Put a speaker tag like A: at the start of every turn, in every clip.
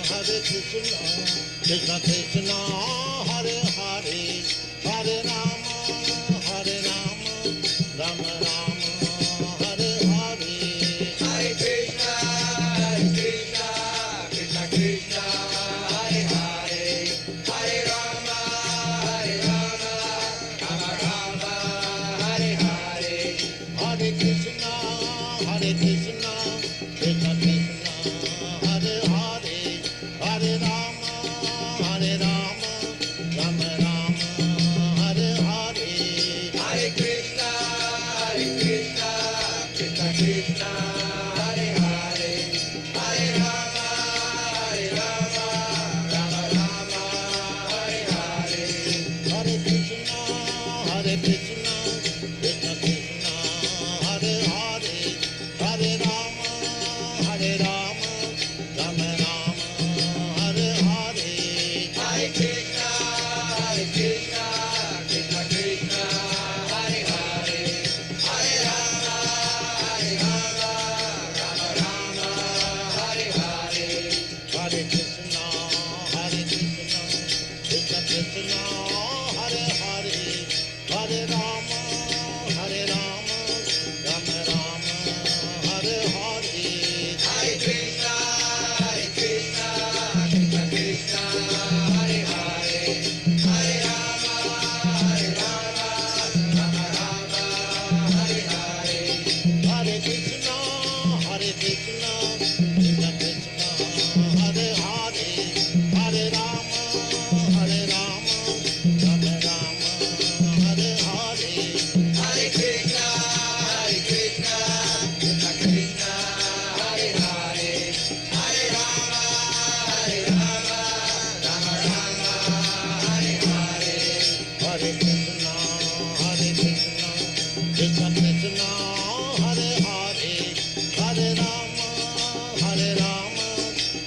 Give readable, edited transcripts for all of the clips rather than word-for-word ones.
A: Hare Krishna, Krishna Krishna, Hare Hare, Hare Rama, Rama Rama, Hare Hare.
B: Hare Krishna, Krishna Krishna, Hare Hare, Hare Rama, Rama Rama, Hare Hare.
A: Hare Krishna, Krishna Krishna, Hare Hare, Hare Rama, Rama Rama, Hare Hare.
B: Hare Krishna, Krishna Krishna, Hare Hare, Hare Rama, Rama Rama, Hare Hare.
A: Hare Krishna, Krishna Krishna, Hare Hare, Hare Rama, Rama Rama, Hare Hare.
B: Hare Krishna, Krishna Krishna, Hare Hare, Hare Rama, Rama Rama, Hare Hare.
A: Hare Krishna, Krishna Krishna, Hare Hare, Hare Rama, Rama Rama, Hare Hare.
B: Hare Krishna, Krishna Krishna, Hare Hare, Hare Rama, Rama Rama, Hare Hare.
A: Hare Krishna, Krishna Krishna, Hare Hare, Hare Rama, Rama Rama, Hare Hare.
B: Hare Krishna, Krishna Krishna, Hare Hare, Hare Rama, Rama Rama, Hare Hare.
A: Hare Krishna, Krishna Krishna, Hare Hare, Hare Rama, Rama Rama, Hare Hare.
B: Hare Krishna, Krishna Krishna, Hare Hare, Hare Rama,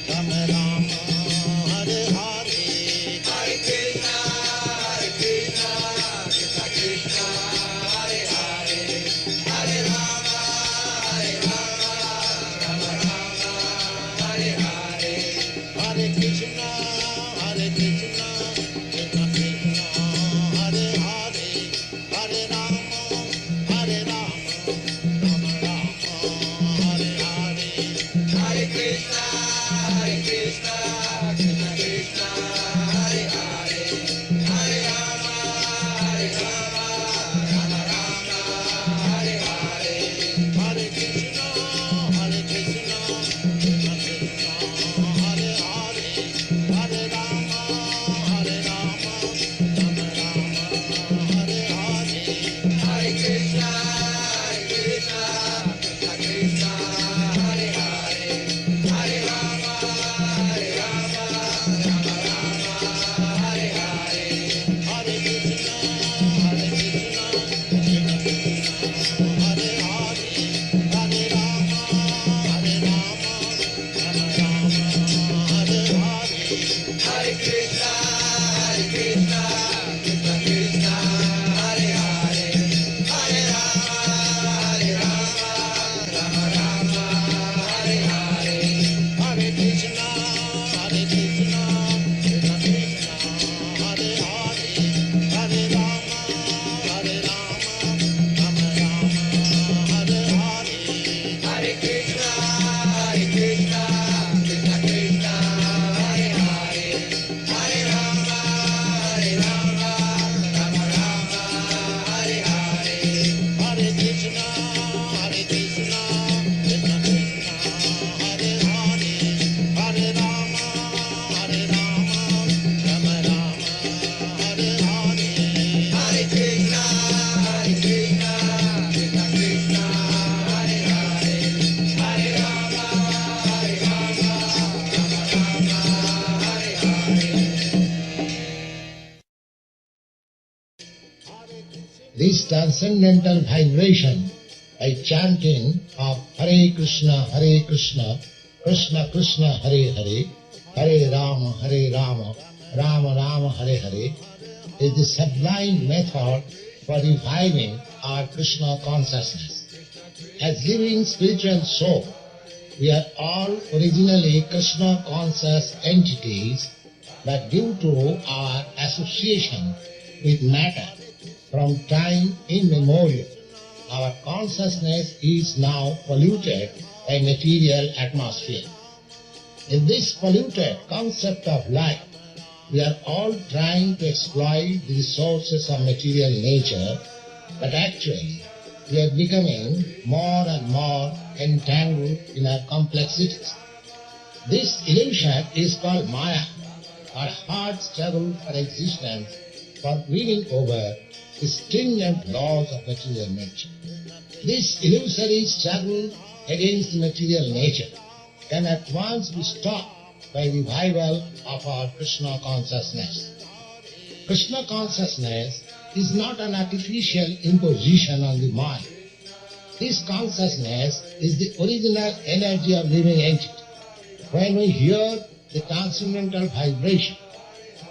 B: Rama Rama, Hare Hare.
A: Hare Krishna, Krishna Krishna, Hare Hare, Hare Rama, Rama Rama, Hare Hare.
B: Hare Krishna, Krishna Krishna, Hare Hare, Hare Rama, Rama Rama, Hare Hare.
A: Hare Krishna, Krishna Krishna, Hare Hare, Hare Rama, Rama Rama, Hare Hare.
B: Hare Krishna, Krishna Krishna, Hare Hare, Hare Rama, Rama Rama, Hare Hare.
A: Hare Krishna, Krishna Krishna, Hare Hare, Hare Rama, Rama Rama, Hare Hare.
B: Hare Krishna, Krishna Krishna, Hare Hare, Hare Rama, Rama Rama, Hare Hare.
A: Hare Krishna, Krishna Krishna, Hare Hare, Hare Rama, Rama Rama, Hare Hare.
B: Hare Krishna, Krishna Krishna, Hare Hare, Hare Rama, Rama Rama, Hare Hare.
A: Hare Krishna, Krishna Krishna, Hare Hare, Hare Rama, Rama Rama, Hare Hare.
B: Hare Krishna, Krishna Krishna, Hare Hare, Hare Rama, Rama Rama, Hare Hare.
A: This transcendental vibration by chanting of Hare Krishna, Krishna Krishna, Hare Hare, Hare Rama, Rama Rama, Hare Hare, is the sublime method for reviving our Krishna consciousness. As living spiritual soul, We are all originally Krishna conscious entities, but due to our association with matter from time immemorial, our consciousness is now polluted by material atmosphere. In this polluted concept of life, we are all trying to exploit the resources of material nature, but actually we are becoming more and more entangled in our complexities. This illusion is called Maya, our hard struggle for existence, for winning over the stringent laws of material nature. This illusory struggle against material nature can at once be stopped by revival of our Krishna consciousness. Krishna consciousness is not an artificial imposition on the mind. This consciousness is the original energy of living entity. When we hear the transcendental vibration,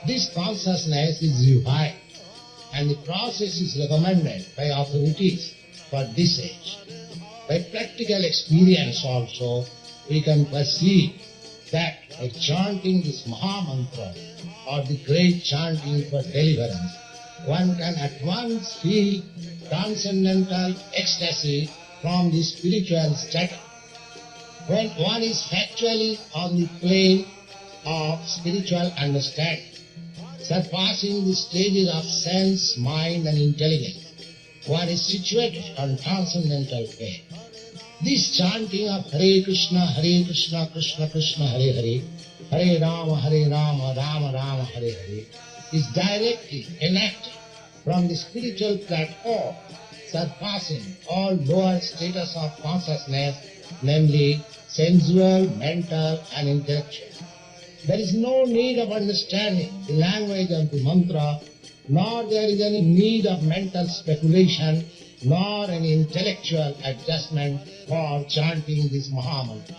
A: this consciousness is revived, and the process is recommended by authorities for this age. By practical experience also, we can perceive that by chanting this Mahamantra or the great chanting for deliverance, one can at once feel transcendental ecstasy from the spiritual strata. When one is factually on the plane of spiritual understanding, surpassing the stages of sense, mind and intelligence, one is situated on transcendental plane. This chanting of Hare Krishna, Krishna Krishna, Hare Hare, Hare Rama, Rama Rama, Hare Hare, is directly enacted from the spiritual platform, surpassing all lower status of consciousness, namely sensual, mental and intellectual. There is no need of understanding the language of the mantra, nor there is any need of mental speculation, nor any intellectual adjustment for chanting this Mahamantra.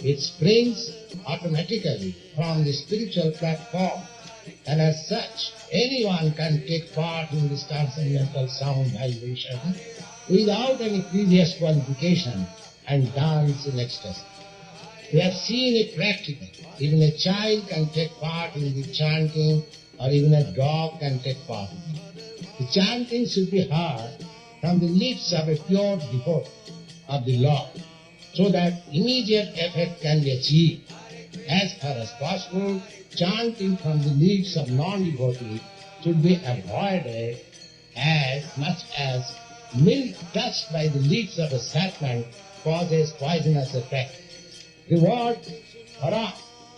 A: It springs automatically from the spiritual platform, and as such, anyone can take part in this transcendental sound vibration without any previous qualification and dance in ecstasy. We have seen it practically. Even a child can take part in the chanting, or even a dog can take part in it. The chanting should be heard from the lips of a pure devotee of the Lord, so that immediate effect can be achieved. As far as possible, chanting from the lips of non-devotees should be avoided, as much as milk touched by the lips of a serpent causes poisonous effect. The word Hara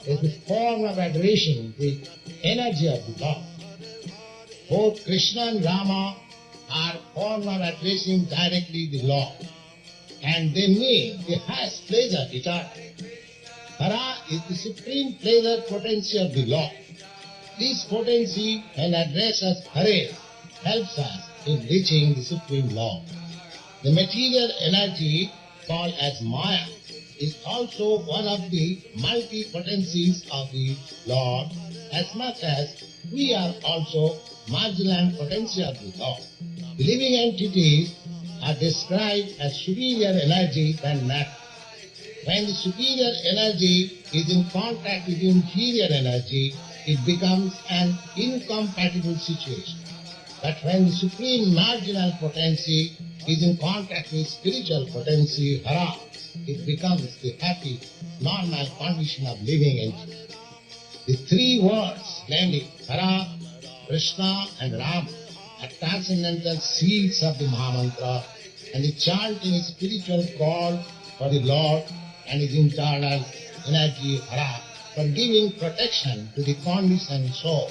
A: is the form of adoration, the energy of the Lord. Both Krishna and Rama are form of addressing directly the Lord, and they mean the highest pleasure eternal. Hara is the supreme pleasure potency of the Lord. This potency, when addressed as Hare, helps us in reaching the supreme Lord. The material energy, called as Maya, is also one of the multi-potencies of the Lord, as much as we are also marginal potency of the Lord. The living entities are described as superior energy than matter. When the superior energy is in contact with inferior energy, it becomes an incompatible situation. But when the supreme marginal potency is in contact with spiritual potency, Hara, it becomes the happy, normal condition of living entity. The three words, namely Hara, Krishna and Rama, are transcendental seeds of the Mahamantra, and the chanting is spiritual call for the Lord and his internal energy, Hara, for giving protection to the conditioned soul.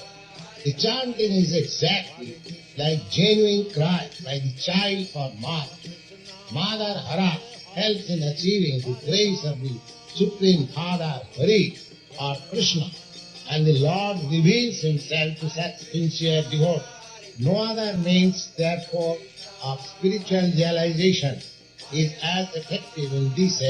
A: The chanting is exactly like genuine cry by the child for mother. Mother Hara helps in achieving the grace of the Supreme Father Hari or Krishna, and the Lord reveals himself to such sincere devotees. No other means, therefore, of spiritual realization is as effective in this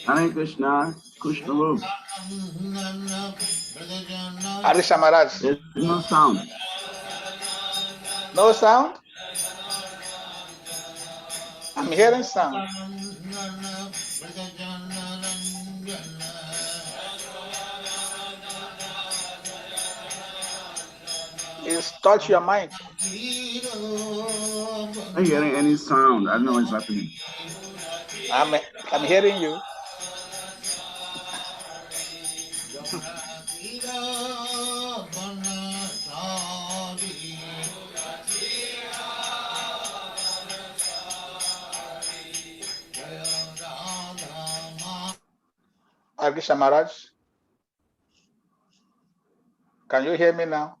C: Hare Krishna, Krishna Ru.
D: Arisha Maharaj.
C: There's no sound.
D: No sound? I'm hearing sound. Please touch your mic.
C: I'm hearing any sound. I don't know what's happening.
D: I'm hearing you. Arisha Maharaj, can you hear me now?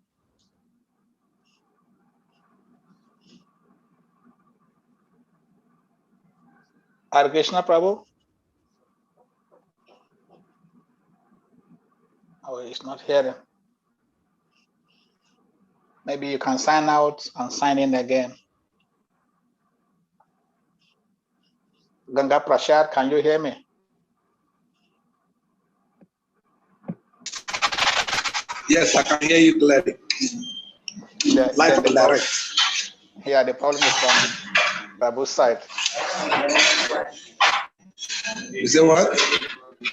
D: Hare Krishna Prabhu? Oh, he's not hearing. Maybe you can sign out and sign in again. Ganga Prashad, can you hear me?
E: Yes, I can hear you clearly. Live and direct.
D: Yeah, the problem is from Prabhu's side.
E: You say what?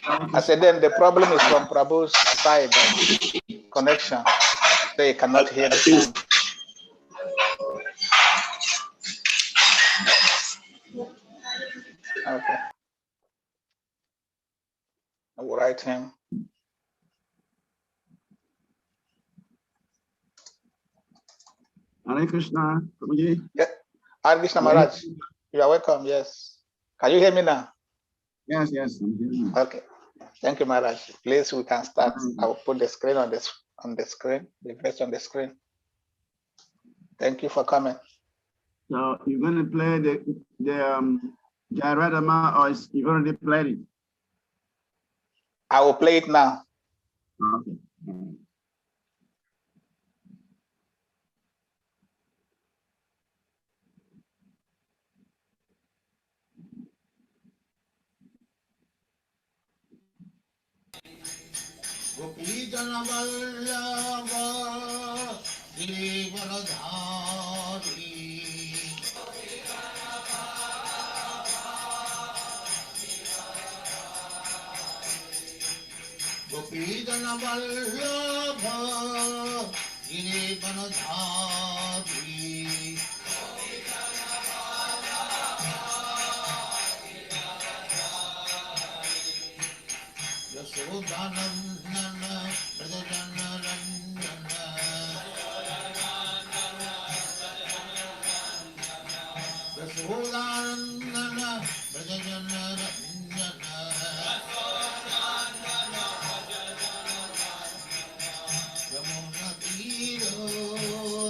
D: I said then the problem is from Prabhu's side, connection. They cannot hear the sound. Okay. I will write him.
C: Hare Krishna, Prabhuji.
D: Yeah. Hare Krishna Maharaj, you are welcome. Yes. Can you hear me now?
C: Yes, I'm hearing you.
D: Okay. Thank you, Maharaj. Please, we can start. I will put the screen on the screen, the verse on the screen. Thank you for coming.
C: So you're going to play the Jairadama, or you already played it?
D: I will play it now.
C: Okay.
A: Gopidana Vallabha Girivanadhari Yasodhanandana Pradajana Ranjana Yasodhanandana Pradajana Ranjana Yamuna Tiro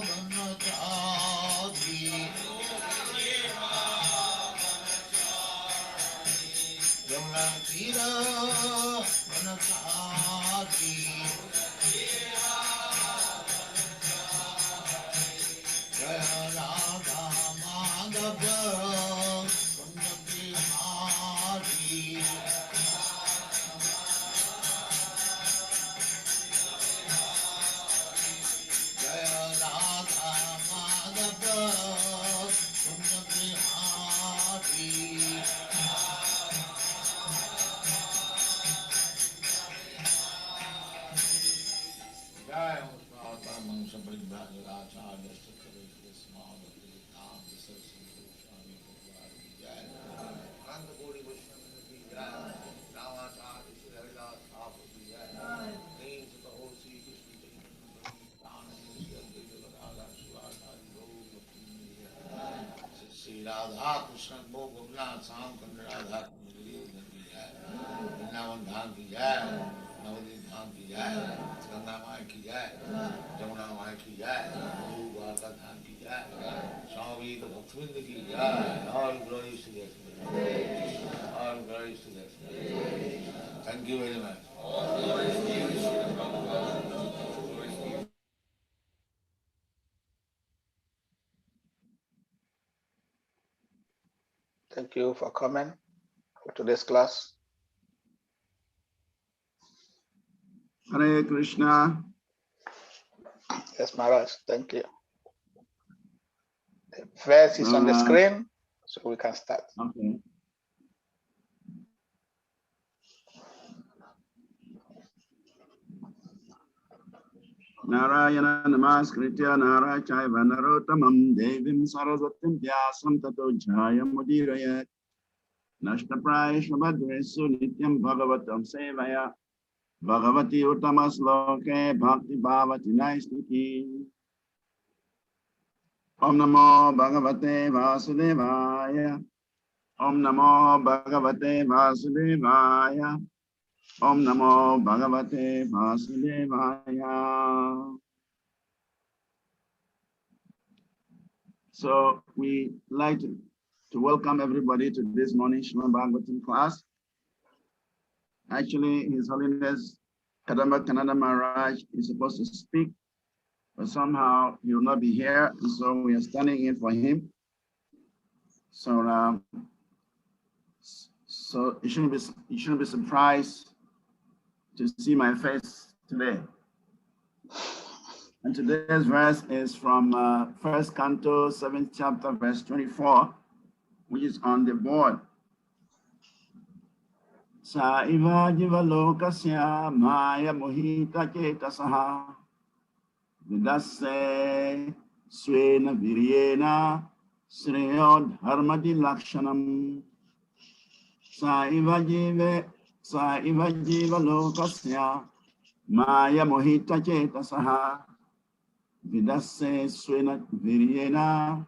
A: Vanachari Yamuna Tiro Vanachari Jaya Radha Madhava Punyabhimari Jaya Radha Madhava Punyabhimari Jai Paraman Sabridhajacharya Stakavishya Smadhavati Dham Saraswati Swami Bhagavati Jai Ananda Kodi Vaishnava Ki Jai Ramacharya Shri Haridas Thakur Ki Jai Nain Sata Ho Sri Krishna Chaitanya Nityananda Shri Advaita Gadadhar Shivadhari Gaur Bhakti Jai Shri Radha Krishna Bho Gopinath Sam Kanda Radha Krishna Ki Jai Vrindavan Dham Ki Jai Navadvip Dham Ki Jai Ganga Mai Ki Jai Jamuna Mai Ki Jai Guru Dwarka Dham Ki Jai Swami Bhaktivinoda Ki Jai. All glories to the all glories to the Thank you very much. Thank you for coming for today's class.
C: Hare Krishna.
D: Yes, Maharaj. Thank you. The verse is on the screen, so we can start.
C: Okay. Narayana namaskritya narachaiva narottamam devim saraswatim vyasam tato jayam mudirayat nashtaprayeshu bhadresu nityam bhagavatam sevaya bhagavati uttamasloke bhakti bhavati naistiki Om namo bhagavate vasudevaya Om namo bhagavate vasudevaya Om namo bhagavate vasudevaya. So we like to welcome everybody to this morning Srimad Bhagavatam class. Actually, His Holiness Kadamba Kanada Maharaj is supposed to speak, but somehow he will not be here, and so we are standing in for him. So, you shouldn't be surprised to see my face today. And today's verse is from 1st Canto, 7th chapter, verse 24, which is on the board. Sa iva jiva lokasya maya mohita chetasaha vidasse swena viryena sreyo dharmati lakshanam. Sa iva jiva lokasya maya mohita chetasaha Vidasse swena viryena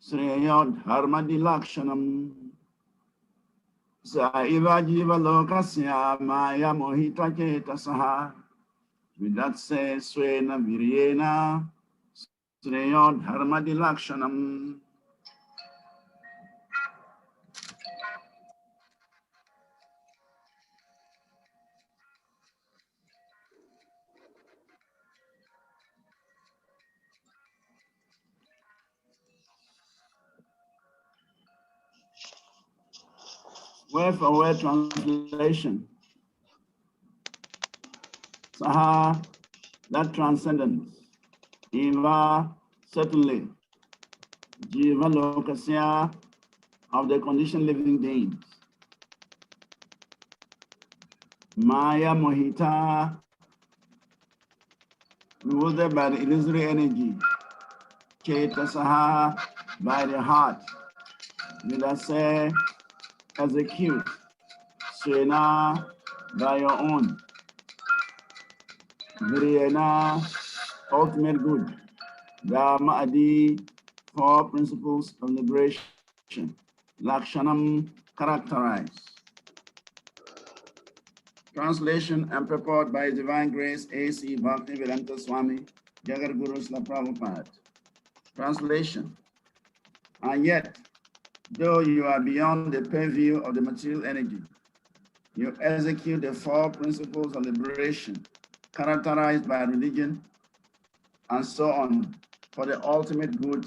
C: sreyo dharmati lakshanam. Sa iva jiva lokasya maya mohita chetasaha vidasse swena viryena sreyo dharmati lakshanam. Word for word translation. Saha, that transcendence. Eva, certainly. Jiva lokasya, of the conditioned living beings. Maya mohita, bewildered by the illusory energy. Chetasaha, by the heart. Vidase, execute. Swena, by your own. Viryena, ultimate good. Dharma Adi, 4 principles of liberation. Lakshanam, characterized. Translation and purport by His Divine Grace A.C. Bhaktivedanta Swami, Jagat Guru Srila Prabhupada. Translation. And yet, though you are beyond the purview of the material energy, you execute the 4 principles of liberation, characterized by religion, and so on, for the ultimate good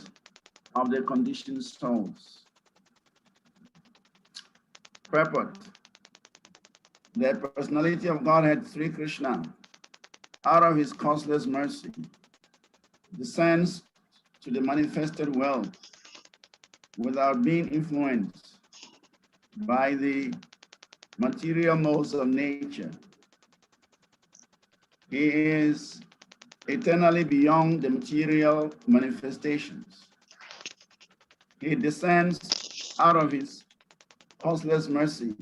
C: of the conditioned souls. Purport. The personality of Godhead, Sri Krishna, out of his causeless mercy, descends to the manifested world without being influenced by the material modes of nature. He is eternally beyond the material manifestations. He descends out of his causeless mercy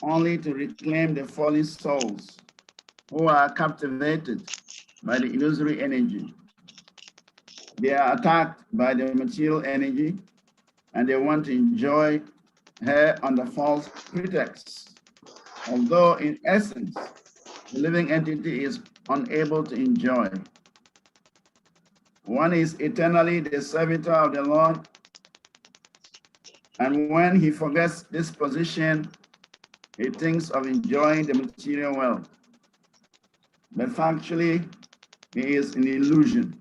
C: only to reclaim the fallen souls who are captivated by the illusory energy. They are attacked by the material energy and they want to enjoy her under false pretexts, although in essence, the living entity is unable to enjoy. One is eternally the servitor of the Lord, and when he forgets this position, he thinks of enjoying the material world. But factually, he is in illusion.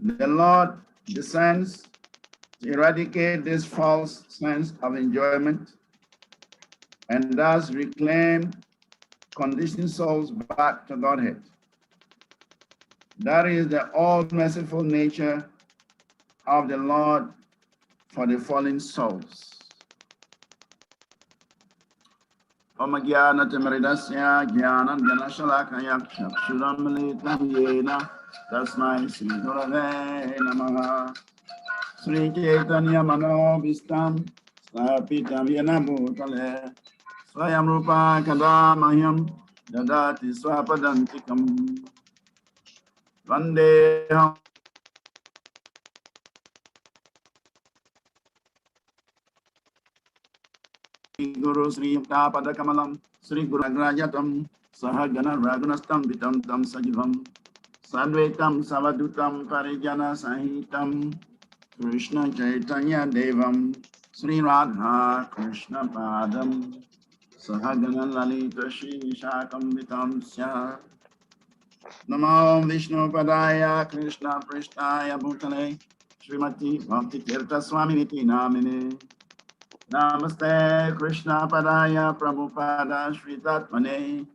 C: The Lord descends to eradicate this false sense of enjoyment and thus reclaim conditioned souls back to Godhead. That is the all-merciful nature of the Lord for the fallen souls. Om Gyana Tamaridasya Gyana Ganashalakaya Chakshuramalitam Yena Tasmai Sri Gurave Namaha Sri Chaitanya Mano Vistam Stapitam Yena Bhutale Swayam Rupa Kadamahyam Dadati Swapadantikam Vandeham Guru Sri Tapada Kamalam Sri Guru Agrajatam Sahagana Ragunastam Vitam Tam Sajivam Sadvetam Savadutam Parijana Sahitam Krishna Chaitanya Devam Sri Radha Krishna Padam Sahagana Lalita Shri Vishakam Vitam Sya Namo Vishnu Padaya Krishna Prishtaya Bhutale Srimati Bhakti Tirtha Swami Niti Namine Namaste Krishna Padaya Prabhupada Shri Tatmane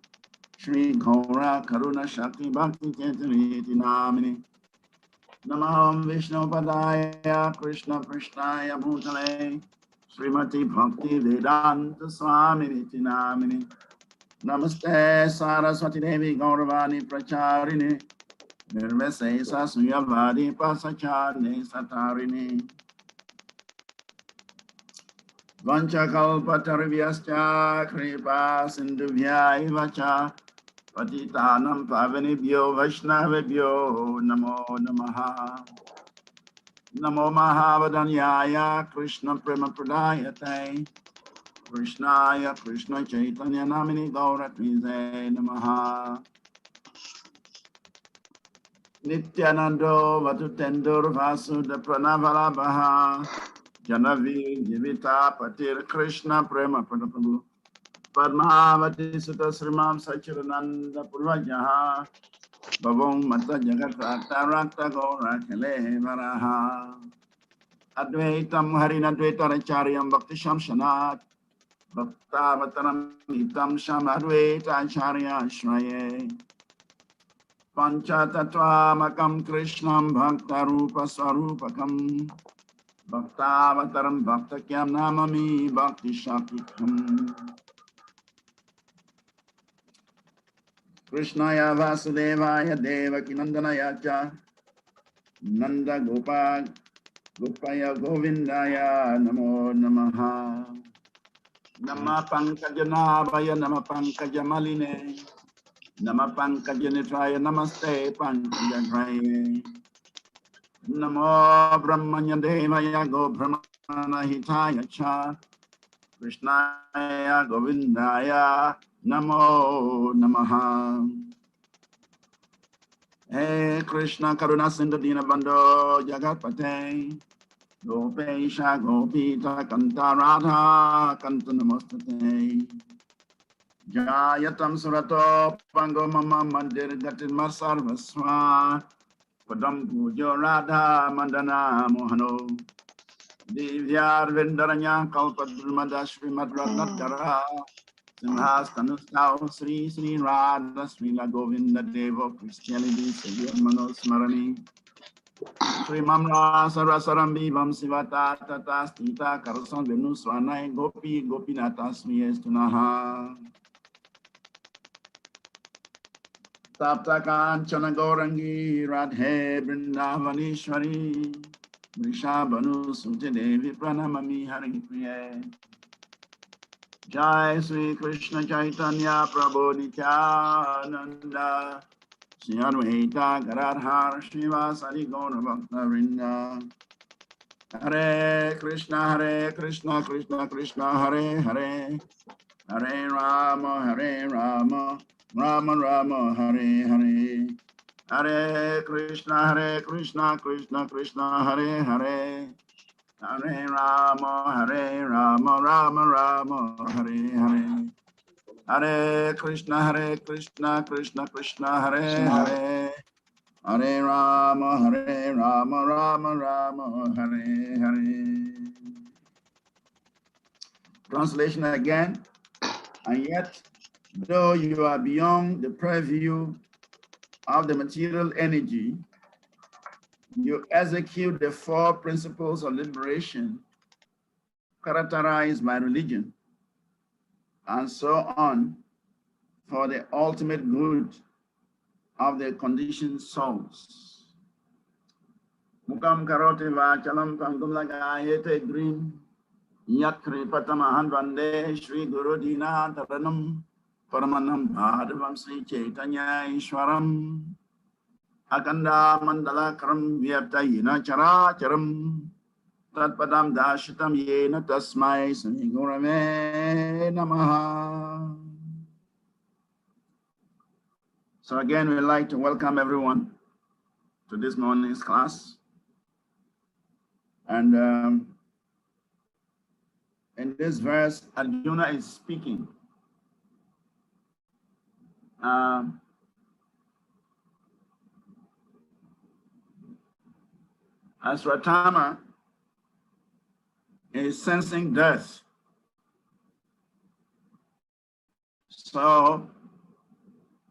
C: Shri Gaura Karuna Shakti Bhakti Ketaniti Namini Namaham Vishnu Padaya Krishna Prishnaya Bhutale Srimati Bhakti Vedanta Swami Niti Namini Namaste Saraswati Devi Gauravani Pracharini Nirvase Sasuyavadi Pasachane Satarini Vanchakalpatarvyascha Kripa Sindhuvya Ivacha Patitanam Pavanibhyo Vaishnavibhyo Namo Namaha Namo Mahavadanyaya Krishna Prema Pradayate Krishnaya Krishna Chaitanya Namini Gauratmize Namaha Nityanando Vatutendur Vasuda Pranavalabhaha Janavi Jivita Patir Krishna Prema Pranapalu Padmavati Sutta Srimam Sachirananda Purvajaha Bhavong Mata Jagat Rata Rata Gaura Kale Varaha Advaitam Harinadvaita Racharyam Bhakti Shamshanat Bhakta Vataram Itam Sham Advaita Acharya Shraye Pancha Tattva Makam Krishnam Bhakta Rupa Swarupakam Bhakta Vataram Bhakta Kyam Namami Bhakti Shaktikam Krishnaya Vasudevaya Devaki Nandanaya Cha Nanda Gopal Gopaya Govindaya Namo Namaha Nama Pankajanabhaya Nama Pankajamaline Nama Pankajanitraya Namaste Pankajatraye Namo Brahmanya Devaya Go Brahmana Hitaya Cha Krishnaya Govindaya Namo Namaha Hey Krishna Karuna Sindhu Dina Bando Jagatpate Gopesha Gopita Kanta Radha Kanta Namastate Jayatam Surato Pango Mama Mandir Gatin Masar Vaswa Padam Pujo Radha Mandana Mohano Divyar Vendaranya Kalpadrumada Shri Madratnat Dara Simhas Tanustao Sri Sri Radha Srila Govinda Devo Christianity Savior Manos Marani Sri Mamra Sarasarambi Vam Sivata Tata Stita Karasan Venu Swanai Gopi Gopinata Smiyes Tunaha Tapta Kanchana Gaurangi Radhe Brindavanishwari Vrishabhanu Sute Devi Pranamami Hari Priye Jai Sri Krishna Chaitanya Prabhu Nityananda Sri Advaita Gadadhar Srivasadi Gaura Bhakta Vrinda Hare Krishna Krishna Krishna Hare Hare Hare Rama Rama Rama Hare Hare Hare Krishna Krishna Krishna Hare Hare Hare Rama Rama Hare Hare Hare Krishna Krishna Krishna Hare Hare Hare Rama Rama Hare Hare. Translation again. And yet Though you are beyond the purview of the material energy, you execute the four principles of liberation characterized by religion, and so on, for the ultimate good of the conditioned souls. Mukam karote vachalam pangum lagayete green, yakri patamahan vande Shri Guru Dina Taranam Paramanam Bhadavam Sri Chaitanya Ishwaram Akanda Mandala Karam Vyaptayina Chara Charam Tatpadam Dashitam Yena Tasmai Sri Gurave Namaha. So again, we'd like to welcome everyone to this morning's class. And in this verse, Arjuna is speaking. Aswatthama is sensing death. So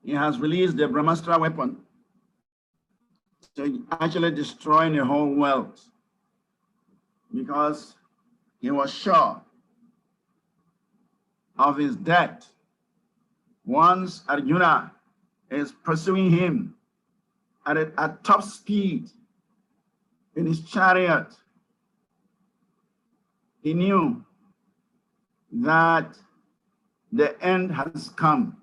C: he has released the Brahmastra weapon to actually destroy the whole world, because he was sure of his death. Once Arjuna is pursuing him at top speed in his chariot, he knew that the end has come.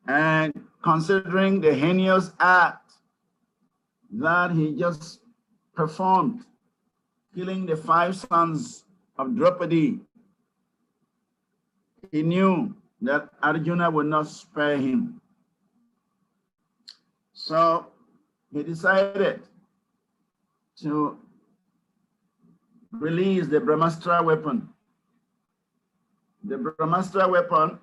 C: And considering the heinous act that he just performed, killing the 5 sons of Draupadi, he knew that Arjuna would not spare him. So he decided to release the Brahmastra weapon. The Brahmastra weapon,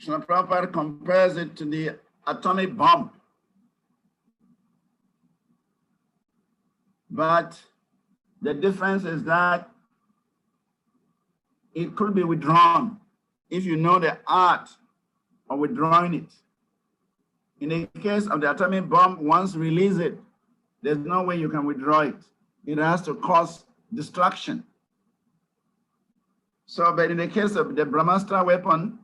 C: Srila Prabhupada compares it to the atomic bomb. But the difference is that it could be withdrawn if you know the art of withdrawing it. In the case of the atomic bomb, once you release it, there's no way you can withdraw it. It has to cause destruction. So, but in the case of the Brahmastra weapon,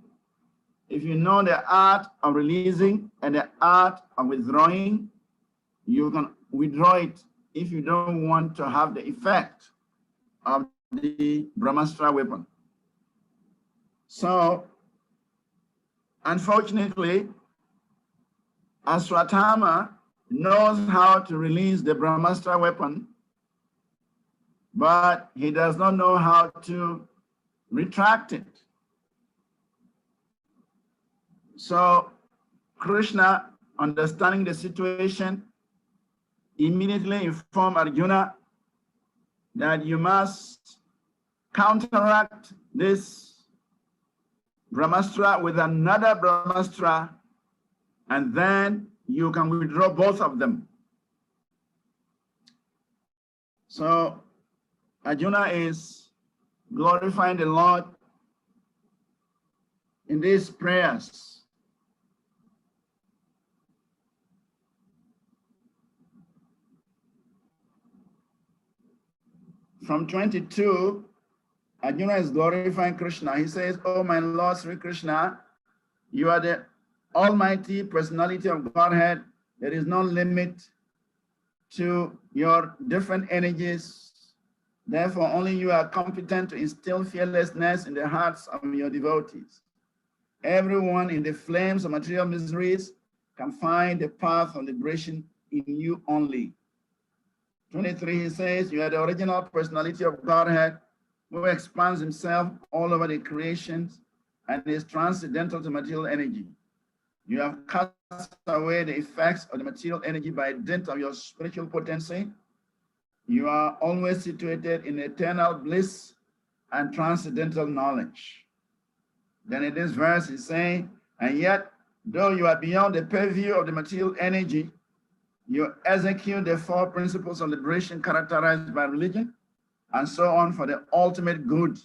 C: if you know the art of releasing and the art of withdrawing, you can withdraw it if you don't want to have the effect of the Brahmastra weapon. So, unfortunately, Aswatthama knows how to release the Brahmastra weapon, but he does not know how to retract it. So Krishna, understanding the situation, immediately informed Arjuna that you must counteract this Brahmastra with another Brahmastra, and then you can withdraw both of them. So Arjuna is glorifying the Lord in these prayers. From 22, Arjuna is glorifying Krishna. He says, "Oh, my Lord Sri Krishna, you are the almighty personality of Godhead. There is no limit to your different energies. Therefore, only you are competent to instill fearlessness in the hearts of your devotees. Everyone in the flames of material miseries can find the path of liberation in you only." 23, he says, "You are the original personality of Godhead who expands himself all over the creations and is transcendental to material energy. You have cast away the effects of the material energy by dint of your spiritual potency. You are always situated in eternal bliss and transcendental knowledge." Then in this verse, he's saying, "And yet, though you are beyond the purview of the material energy, you execute the 4 principles of liberation characterized by religion, and so on, for the ultimate good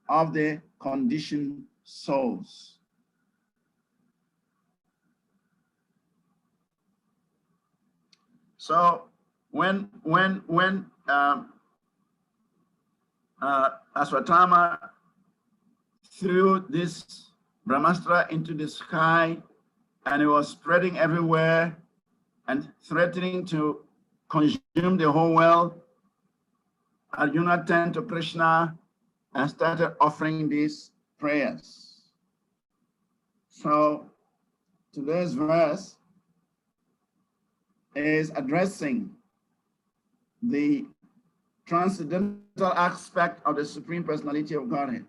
C: of the conditioned souls. So when Aswatthama threw this Brahmastra into the sky, and it was spreading everywhere and threatening to consume the whole world, Arjuna turned to Krishna and started offering these prayers. So today's verse is addressing the transcendental aspect of the Supreme Personality of Godhead.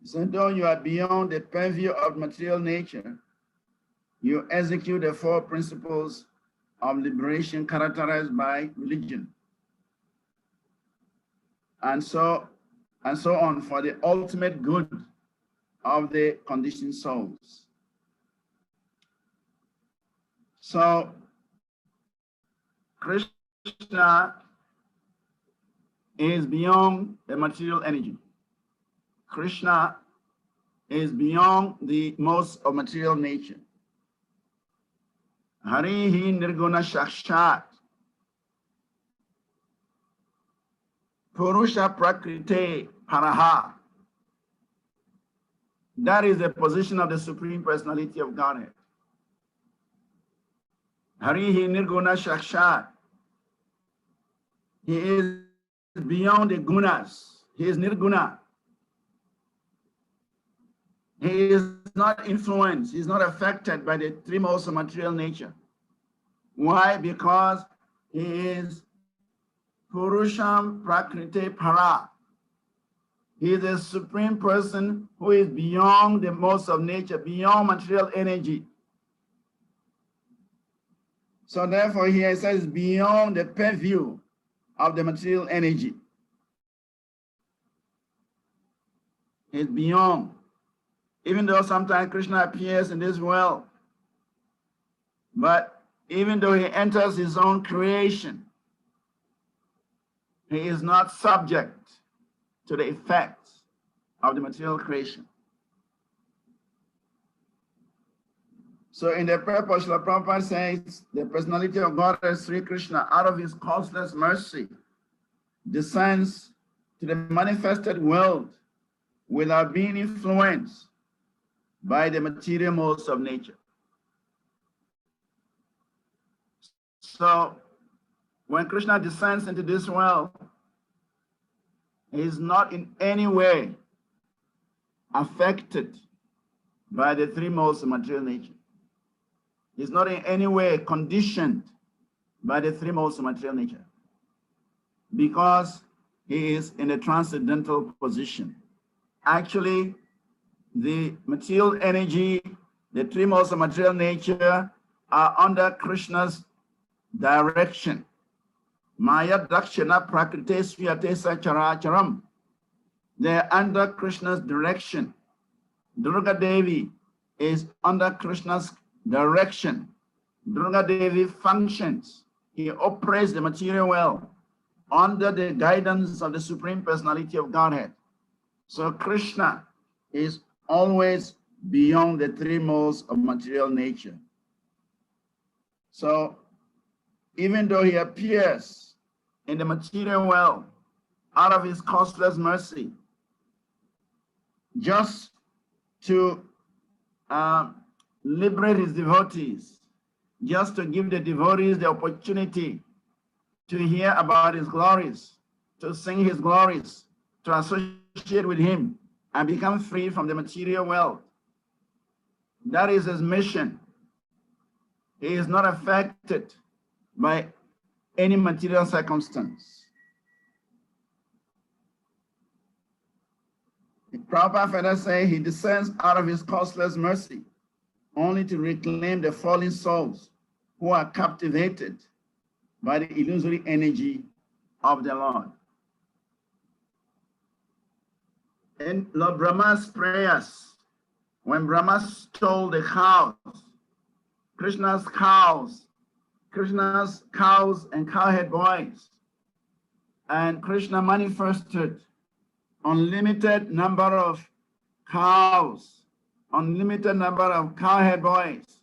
C: So though you are beyond the purview of material nature, you execute the four principles of liberation characterized by religion. And so on for the ultimate good of the conditioned souls. So Krishna is beyond the material energy. Krishna is beyond the modes of material nature. Harihi nirguna shakshat. Purusha prakrite paraha. That is the position of the Supreme Personality of Godhead. Harihi nirguna shakshat. He is beyond the gunas. He is nirguna. He is not influenced. He is not affected by the three modes of material nature. Why? Because he is Purusham Prakrite Para. He is a supreme person who is beyond the modes of nature, beyond material energy. So therefore here it says beyond the purview of the material energy. It's beyond. Even though sometimes Krishna appears in this world, but even though he enters his own creation, he is not subject to the effects of the material creation. So in the purport, Srila Prabhupada says, the personality of God as Sri Krishna, out of his causeless mercy, descends to the manifested world without being influenced by the material modes of nature. So when Krishna descends into this world, he is not in any way affected by the three modes of material nature. He is not in any way conditioned by the three modes of material nature, because he is in a transcendental position. Actually, the material energy, the three modes of material nature are under Krishna's direction. Maya Dakshina Prakrite Swiyate Characharam. They're under Krishna's direction. Durga Devi is under Krishna's direction. Durga Devi functions. He operates the material world under the guidance of the Supreme Personality of Godhead. So Krishna is always beyond the three modes of material nature. So even though he appears in the material world out of his causeless mercy, just to liberate his devotees, just to give the devotees the opportunity to hear about his glories, to sing his glories, to associate with him and become free from the material world. That is his mission. He is not affected by any material circumstance. Prabhupada further say he descends out of his causeless mercy only to reclaim the fallen souls who are captivated by the illusory energy of the Lord. In Lord Brahma's prayers, when Brahma stole the cows, Krishna's cows and cowhead boys, and Krishna manifested unlimited number of cows, unlimited number of cowhead boys,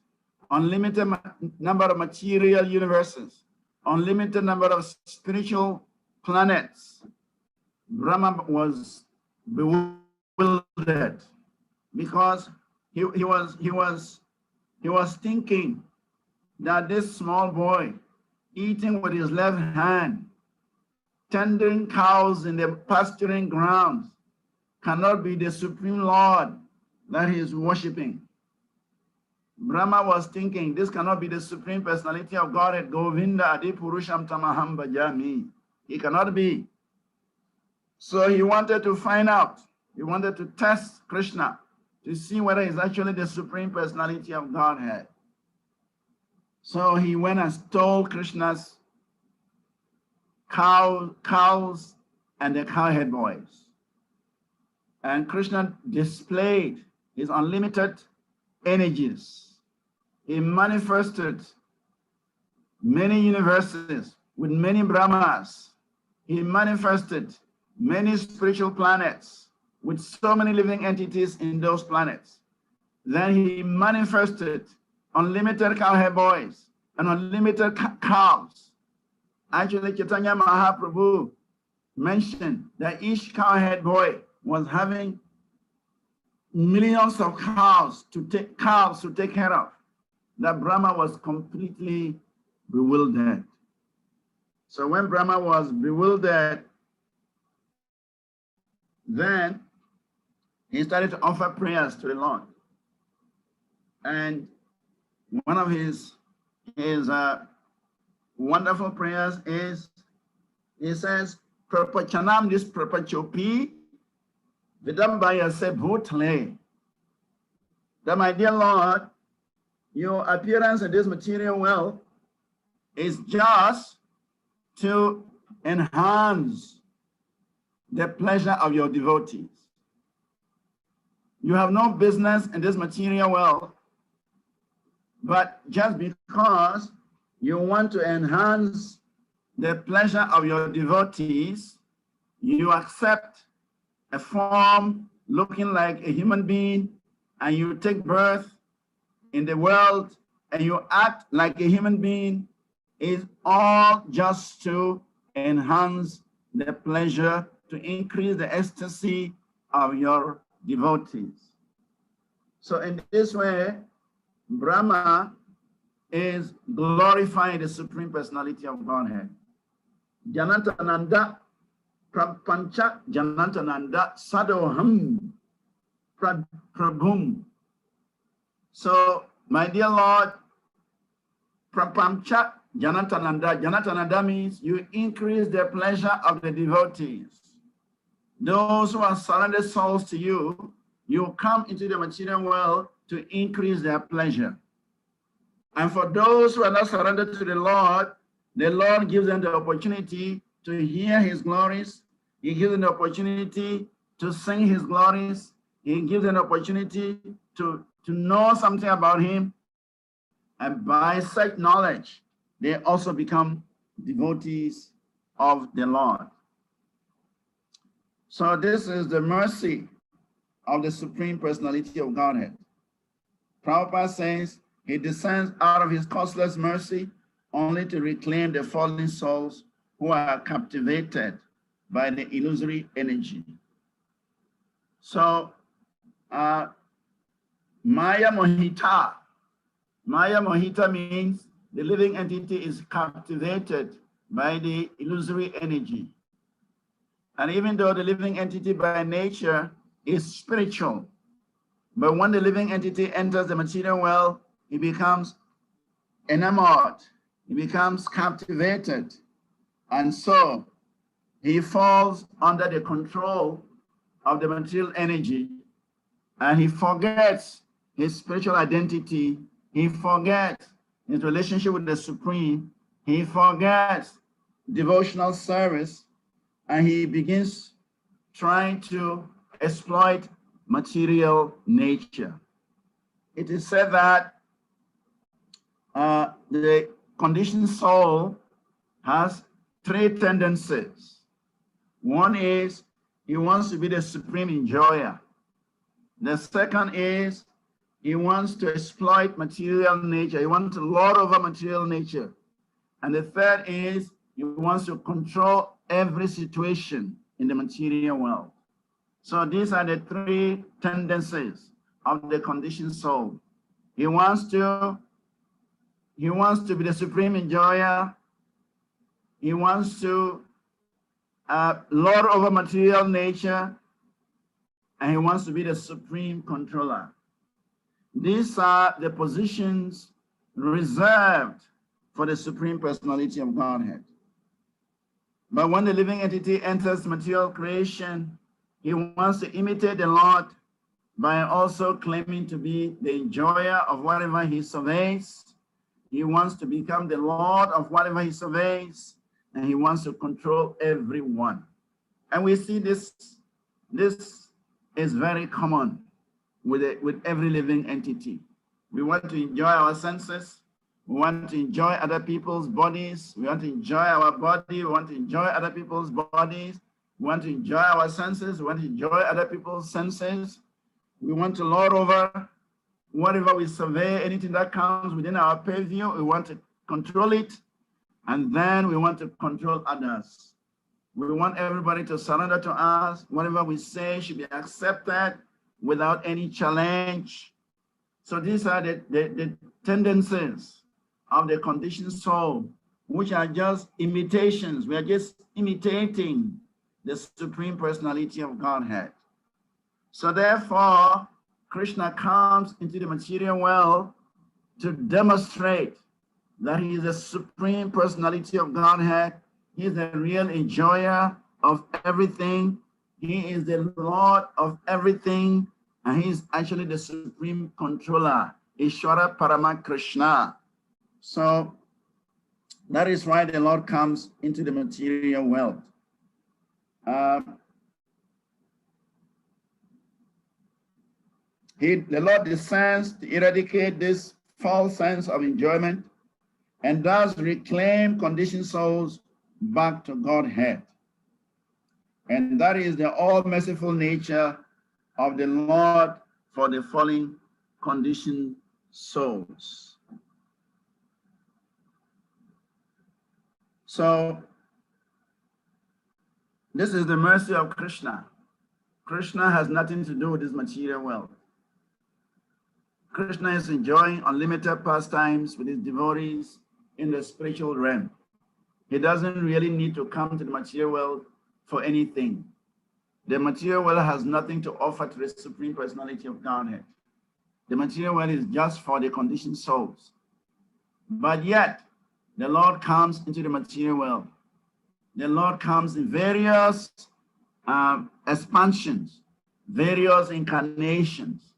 C: unlimited number of material universes, unlimited number of spiritual planets. Brahma was bewildered because he was thinking that this small boy eating with his left hand, tending cows in the pasturing grounds, cannot be the Supreme Lord that he is worshiping. Brahma was thinking, this cannot be the Supreme Personality of Godhead, Govinda Adi Purusham Tamaham Bhajami. He cannot be. So he wanted to find out. He wanted to test Krishna to see whether he's actually the Supreme Personality of Godhead. So he went and stole Krishna's cows and the cowhead boys. And Krishna displayed his unlimited energies. He manifested many universes with many Brahmas. He manifested many spiritual planets with so many living entities in those planets. Then he manifested unlimited cowhead boys and unlimited cows. Actually, Chaitanya Mahaprabhu mentioned that each cowhead boy was having millions of cows to take care of. That Brahma was completely bewildered. So when Brahma was bewildered, then he started to offer prayers to the Lord. And one of his wonderful prayers is, he says, Prapachanam dis prapachopi vidambaya se bhutle. That, my dear Lord, your appearance in this material world is just to enhance the pleasure of your devotees. You have no business in this material world, but just because you want to enhance the pleasure of your devotees, you accept a form looking like a human being, and you take birth in the world, and you act like a human being, is all just to enhance the pleasure, to increase the ecstasy of your devotees. So in this way, Brahma is glorifying the Supreme Personality of Godhead. Janantananda Prapancha Janantananda Sadoham Prabhum. So, my dear Lord, Prapancha Janantananda. Janantananda means you increase the pleasure of the devotees. Those who are surrendered souls to you, you come into the material world to increase their pleasure. And for those who are not surrendered to the Lord gives them the opportunity to hear his glories. He gives them the opportunity to sing his glories. He gives them the opportunity to know something about him. And by such knowledge, they also become devotees of the Lord. So this is the mercy of the Supreme Personality of Godhead. Prabhupada says he descends out of his causeless mercy only to reclaim the fallen souls who are captivated by the illusory energy. So Maya Mohita. Maya Mohita means the living entity is captivated by the illusory energy. And even though the living entity by nature is spiritual, but when the living entity enters the material world, he becomes enamored, he becomes captivated. And so he falls under the control of the material energy, and he forgets his spiritual identity. He forgets his relationship with the Supreme. He forgets devotional service, and he begins trying to exploit material nature. It is said that the conditioned soul has three tendencies. One is he wants to be the supreme enjoyer. The second is he wants to exploit material nature. He wants to lord over material nature. And the third is he wants to control every situation in the material world. So these are the three tendencies of the conditioned soul. He wants to be the supreme enjoyer. He wants to lord over material nature, and he wants to be the supreme controller. These are the positions reserved for the Supreme Personality of Godhead. But when the living entity enters material creation, he wants to imitate the Lord by also claiming to be the enjoyer of whatever he surveys. He wants to become the Lord of whatever he surveys, and he wants to control everyone. And we see this is very common with every living entity. We want to enjoy our senses. We want to enjoy other people's bodies. We want to enjoy our body. We want to enjoy other people's bodies. We want to enjoy our senses. We want to enjoy other people's senses. We want to lord over whatever we survey, anything that comes within our purview. We want to control it. And then we want to control others. We want everybody to surrender to us. Whatever we say should be accepted without any challenge. So these are the tendencies of the conditioned soul, which are just imitations. We are just imitating the Supreme Personality of Godhead. So therefore, Krishna comes into the material world to demonstrate that he is the Supreme Personality of Godhead. He is the real enjoyer of everything. He is the Lord of everything. And he is actually the supreme controller, Ishvara Parama Krishna. So that is why the Lord comes into the material world. The Lord descends to eradicate this false sense of enjoyment and thus reclaim conditioned souls back to Godhead. And that is the all-merciful nature of the Lord for the fallen conditioned souls. So this is the mercy of Krishna. Krishna has nothing to do with this material world. Krishna is enjoying unlimited pastimes with his devotees in the spiritual realm. He doesn't really need to come to the material world for anything. The material world has nothing to offer to the Supreme Personality of Godhead. The material world is just for the conditioned souls. But yet, the Lord comes into the material world. The Lord comes in various expansions, various incarnations,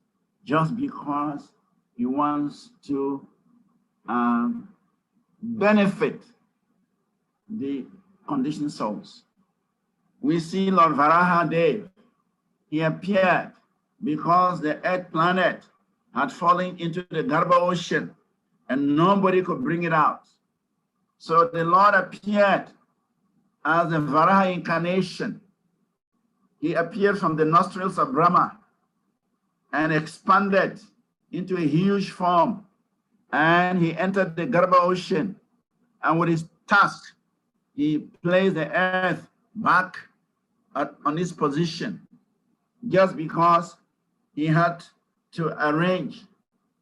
C: just because he wants to benefit the conditioned souls. We see Lord Varahadev. He appeared because the earth planet had fallen into the Garbha ocean and nobody could bring it out. So the Lord appeared as a Varaha incarnation. He appeared from the nostrils of Brahma and expanded into a huge form. And he entered the Garbha ocean. And with his tusk, he placed the earth back on its position, just because he had to arrange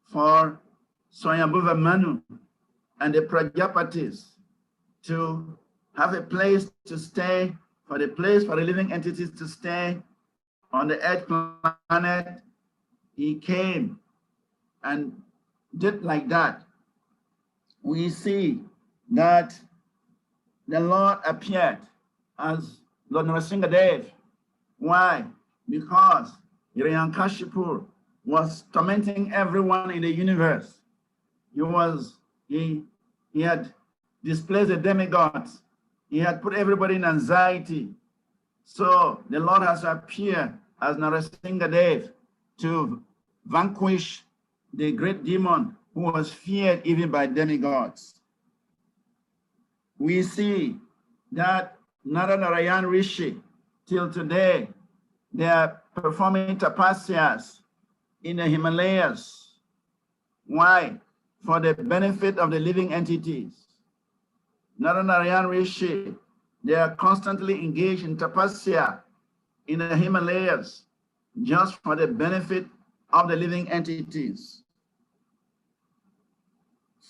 C: for Swayambhuva Manu and the Prajapatis to have a place to stay, for the living entities to stay on the earth planet. He came and did like that. We see that the Lord appeared as Lord Narasimhadev. Why? Because Hiranyakashipu was tormenting everyone in the universe. He had displaced the demigods. He had put everybody in anxiety. So the Lord has appeared as Narasimhadev to vanquish the great demon who was feared even by demigods. We see that Naranarayan Rishi, till today, they are performing tapasyas in the Himalayas. Why? For the benefit of the living entities. Narayana Rishi, they are constantly engaged in tapasya in the Himalayas just for the benefit of the living entities.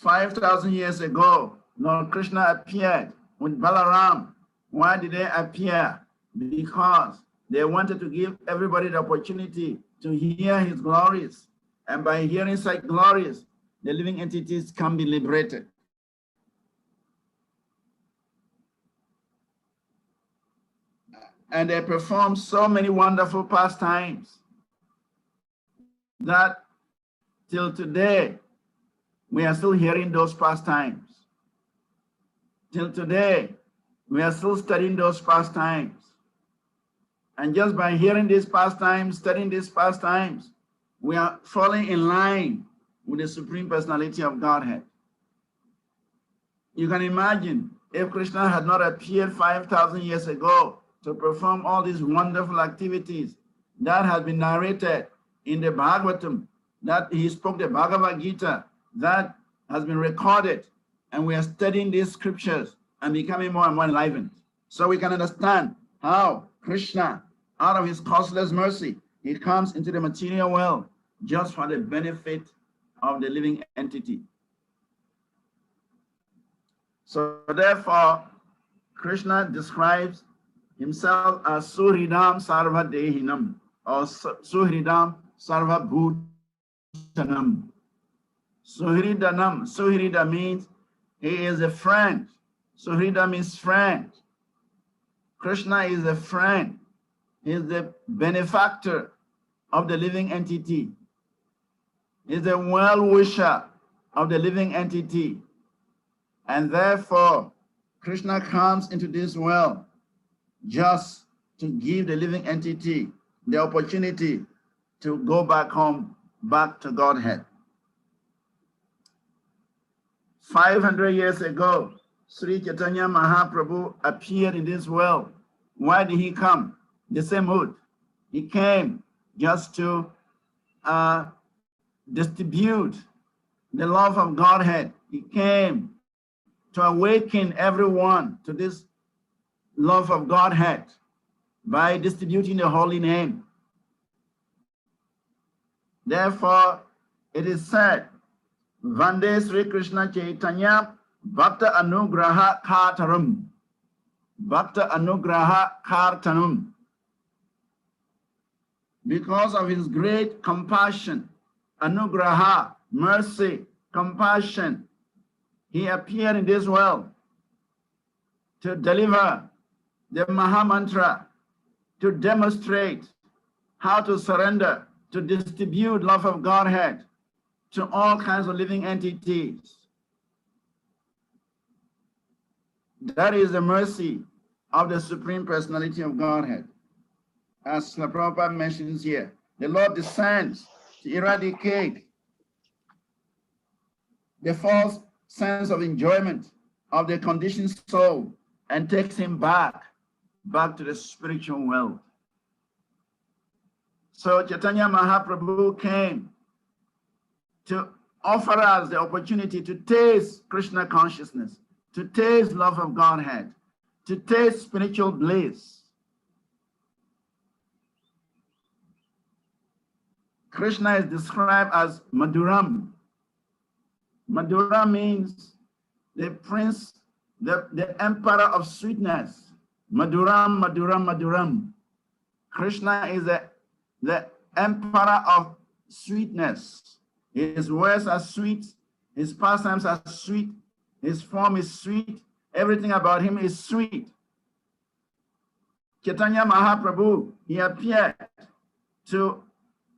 C: 5,000 years ago, Lord Krishna appeared with Balaram. Why did they appear? Because they wanted to give everybody the opportunity to hear his glories. And by hearing such glories, the living entities can be liberated. And they performed so many wonderful pastimes that till today, we are still hearing those pastimes. Till today, we are still studying those pastimes. And just by hearing these pastimes, studying these pastimes, we are falling in line with the Supreme Personality of Godhead. You can imagine if Krishna had not appeared 5,000 years ago to perform all these wonderful activities that has been narrated in the Bhagavatam, that he spoke the Bhagavad Gita, that has been recorded, and we are studying these scriptures and becoming more and more enlivened. So we can understand how Krishna, out of his causeless mercy, he comes into the material world just for the benefit of the living entity. So therefore, Krishna describes himself as Suhridam Sarva Dehinam, or Suhridam Sarva Bhutanam. Suhridanam, Suhrida means he is a friend. Suhrida means friend. Krishna is a friend. He is the benefactor of the living entity. He is the well-wisher of the living entity. And therefore, Krishna comes into this world just to give the living entity the opportunity to go back home, back to Godhead. 500 years ago, Sri Chaitanya Mahaprabhu appeared in this world. Why did he come? The same mood. He came just to distribute the love of Godhead. He came to awaken everyone to this love of Godhead by distributing the holy name. Therefore, it is said, Vande Sri Krishna Chaitanya Bhakta Anugraha Kartaram. Bhakta Anugraha Kartanam. Because of his great compassion, Anugraha, mercy, compassion, he appeared in this world to deliver the Maha Mantra, to demonstrate how to surrender, to distribute love of Godhead to all kinds of living entities. That is the mercy of the Supreme Personality of Godhead. As Srila Prabhupada mentions here, the Lord descends to eradicate the false sense of enjoyment of the conditioned soul and takes him back to the spiritual world. So Chaitanya Mahaprabhu came to offer us the opportunity to taste Krishna consciousness, to taste love of Godhead, to taste spiritual bliss. Krishna is described as Madhuram. Madhura means the prince, the emperor of sweetness. Madhuram, Madhuram, Madhuram. Krishna is the emperor of sweetness. His words are sweet, his pastimes are sweet, his form is sweet, everything about him is sweet. Chaitanya Mahaprabhu, he appeared to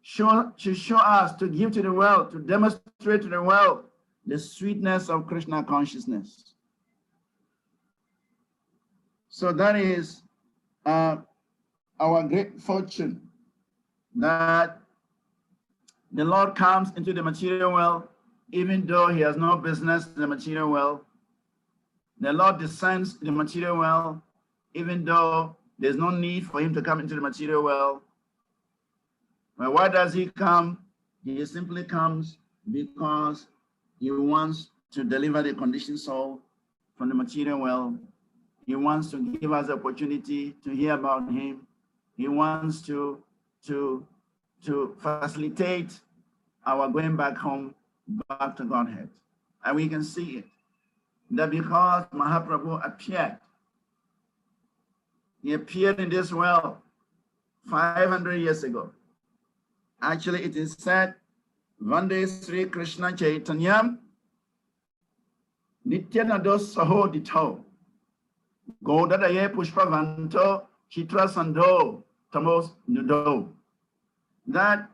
C: show us, to give to the world, to demonstrate to the world the sweetness of Krishna consciousness. So that is our great fortune, that the Lord comes into the material world, even though he has no business in the material world. The Lord descends in the material world, even though there's no need for him to come into the material world. But why does he come? He simply comes because he wants to deliver the conditioned soul from the material world. He wants to give us the opportunity to hear about him. He wants to facilitate our going back home, back to Godhead. And we can see it, that because Mahaprabhu appeared, he appeared in this world 500 years ago. Actually, it is said, Vande Sri Krishna Chaitanyam Nityanado Saho Dito Godadaye Pushpavanto Chitra Sando Tamos Nudo. That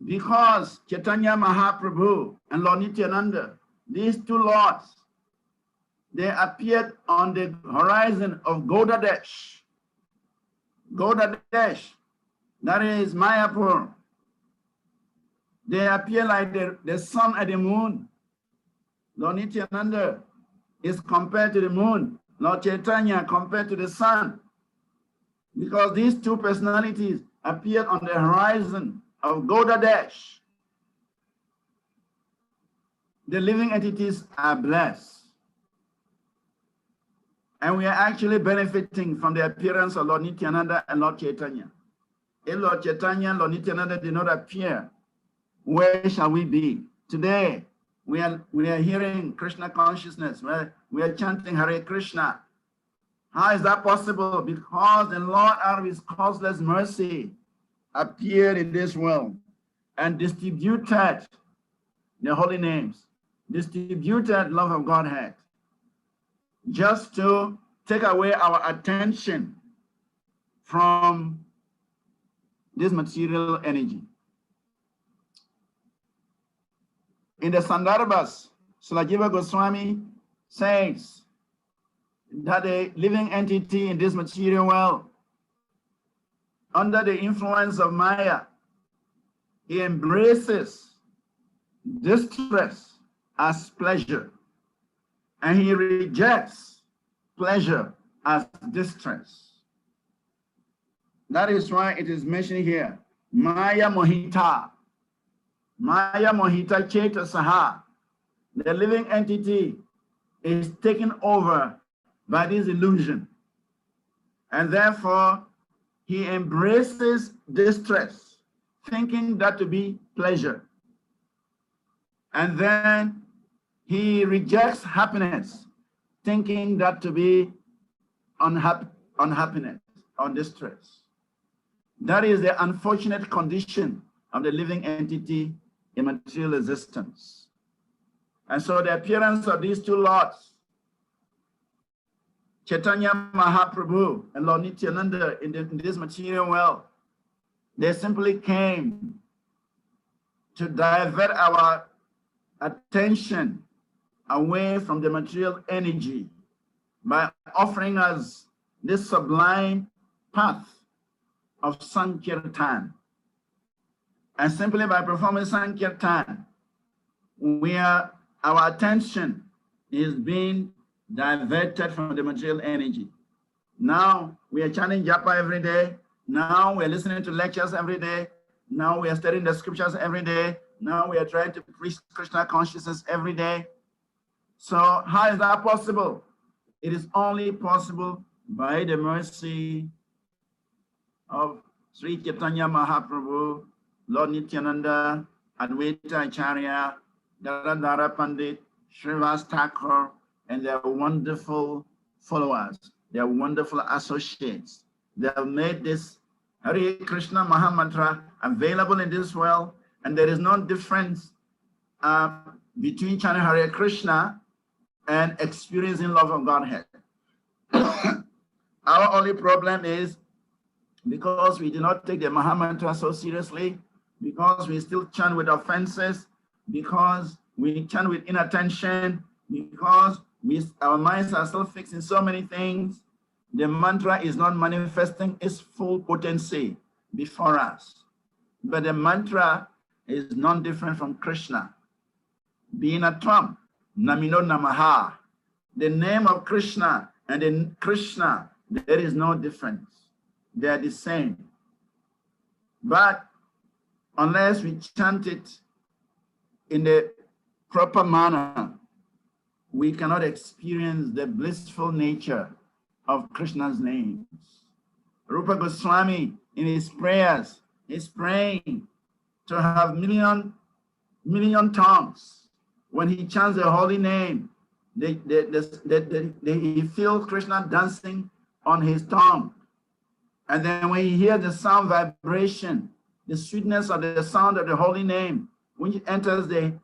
C: because Chaitanya Mahaprabhu and Lord Nityananda, these two lords, they appeared on the horizon of Godadesh. Godadesh, that is Mayapur. They appear like the sun and the moon. Lord Nityananda is compared to the moon. Lord Chaitanya compared to the sun. Because these two personalities appeared on the horizon of Godadesh. The living entities are blessed. And we are actually benefiting from the appearance of Lord Nityananda and Lord Chaitanya. If Lord Chaitanya and Lord Nityananda did not appear, where shall we be? Today, we are hearing Krishna consciousness. We are chanting Hare Krishna. How is that possible? Because the Lord, out of his causeless mercy, appeared in this world and distributed the holy names, distributed love of Godhead, just to take away our attention from this material energy. In the Sandarbhas, Sulajiva Goswami says that a living entity in this material world, under the influence of Maya, he embraces distress as pleasure, and he rejects pleasure as distress. That is why it is mentioned here, Maya Mohita. Maya Mohita Cheta Saha. The living entity is taken over by this illusion. And therefore, he embraces distress, thinking that to be pleasure. And then he rejects happiness, thinking that to be unhappiness or distress. That is the unfortunate condition of the living entity in material existence. And so the appearance of these two lords, Chaitanya Mahaprabhu and Lord Nityananda in this material world, they simply came to divert our attention away from the material energy by offering us this sublime path of Sankirtan. And simply by performing Sankirtan, our attention is being diverted from the material energy. Now we are chanting japa every day. Now we are listening to lectures every day. Now we are studying the scriptures every day. Now we are trying to preach Krishna consciousness every day. So how is that possible? It is only possible by the mercy of Sri Chaitanya Mahaprabhu, Lord Nityananda, Advaita Acharya, Dharadhara Pandit, SRIVAS Thakur, and their wonderful followers, their wonderful associates. They have made this Hare Krishna Mahamantra available in this world, and there is no difference between chanting Hare Krishna and experiencing love of Godhead. Our only problem is because we do not take the Mahamantra so seriously, because we still chant with offenses, because we chant with inattention, because our minds are still fixed in so many things, the mantra is not manifesting its full potency before us. But the mantra is non-different from Krishna. Being a trump, Namino Namaha. The name of Krishna and in Krishna, there is no difference. They are the same. But unless we chant it in the proper manner, we cannot experience the blissful nature of Krishna's names. Rupa Goswami, in his prayers, is praying to have million tongues. When he chants the holy name, he feels Krishna dancing on his tongue. And then when he hears the sound vibration, the sweetness of the sound of the holy name, when it enters the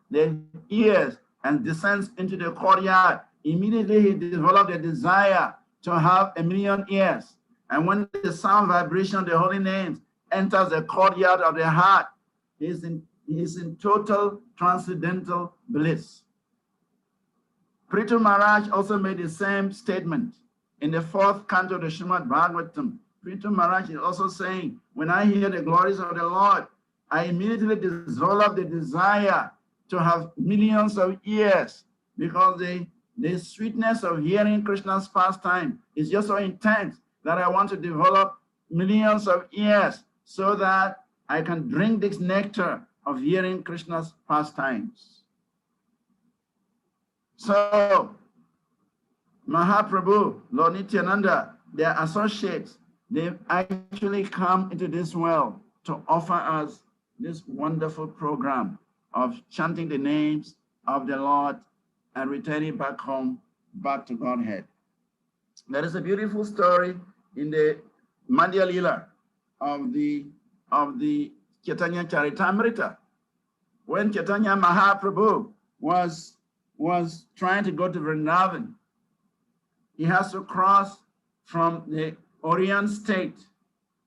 C: ears and descends into the courtyard, immediately he developed a desire to have 1,000,000 ears. And when the sound vibration of the holy names enters the courtyard of the heart, he is in total transcendental bliss. Prithu Maharaj also made the same statement in the 4th canto of the Srimad Bhagavatam. Prithu Maharaj is also saying, when I hear the glories of the Lord, I immediately develop the desire to have millions of ears, because the sweetness of hearing Krishna's pastime is just so intense that I want to develop millions of ears so that I can drink this nectar of hearing Krishna's pastimes. So, Mahaprabhu, Lord Nityananda, their associates, they actually come into this world to offer us this wonderful program of chanting the names of the Lord and returning back home, back to Godhead. There is a beautiful story in the Madhya Lila of the Chaitanya Charitamrita. When Chaitanya Mahaprabhu was trying to go to Vrindavan, he has to cross from the Orient state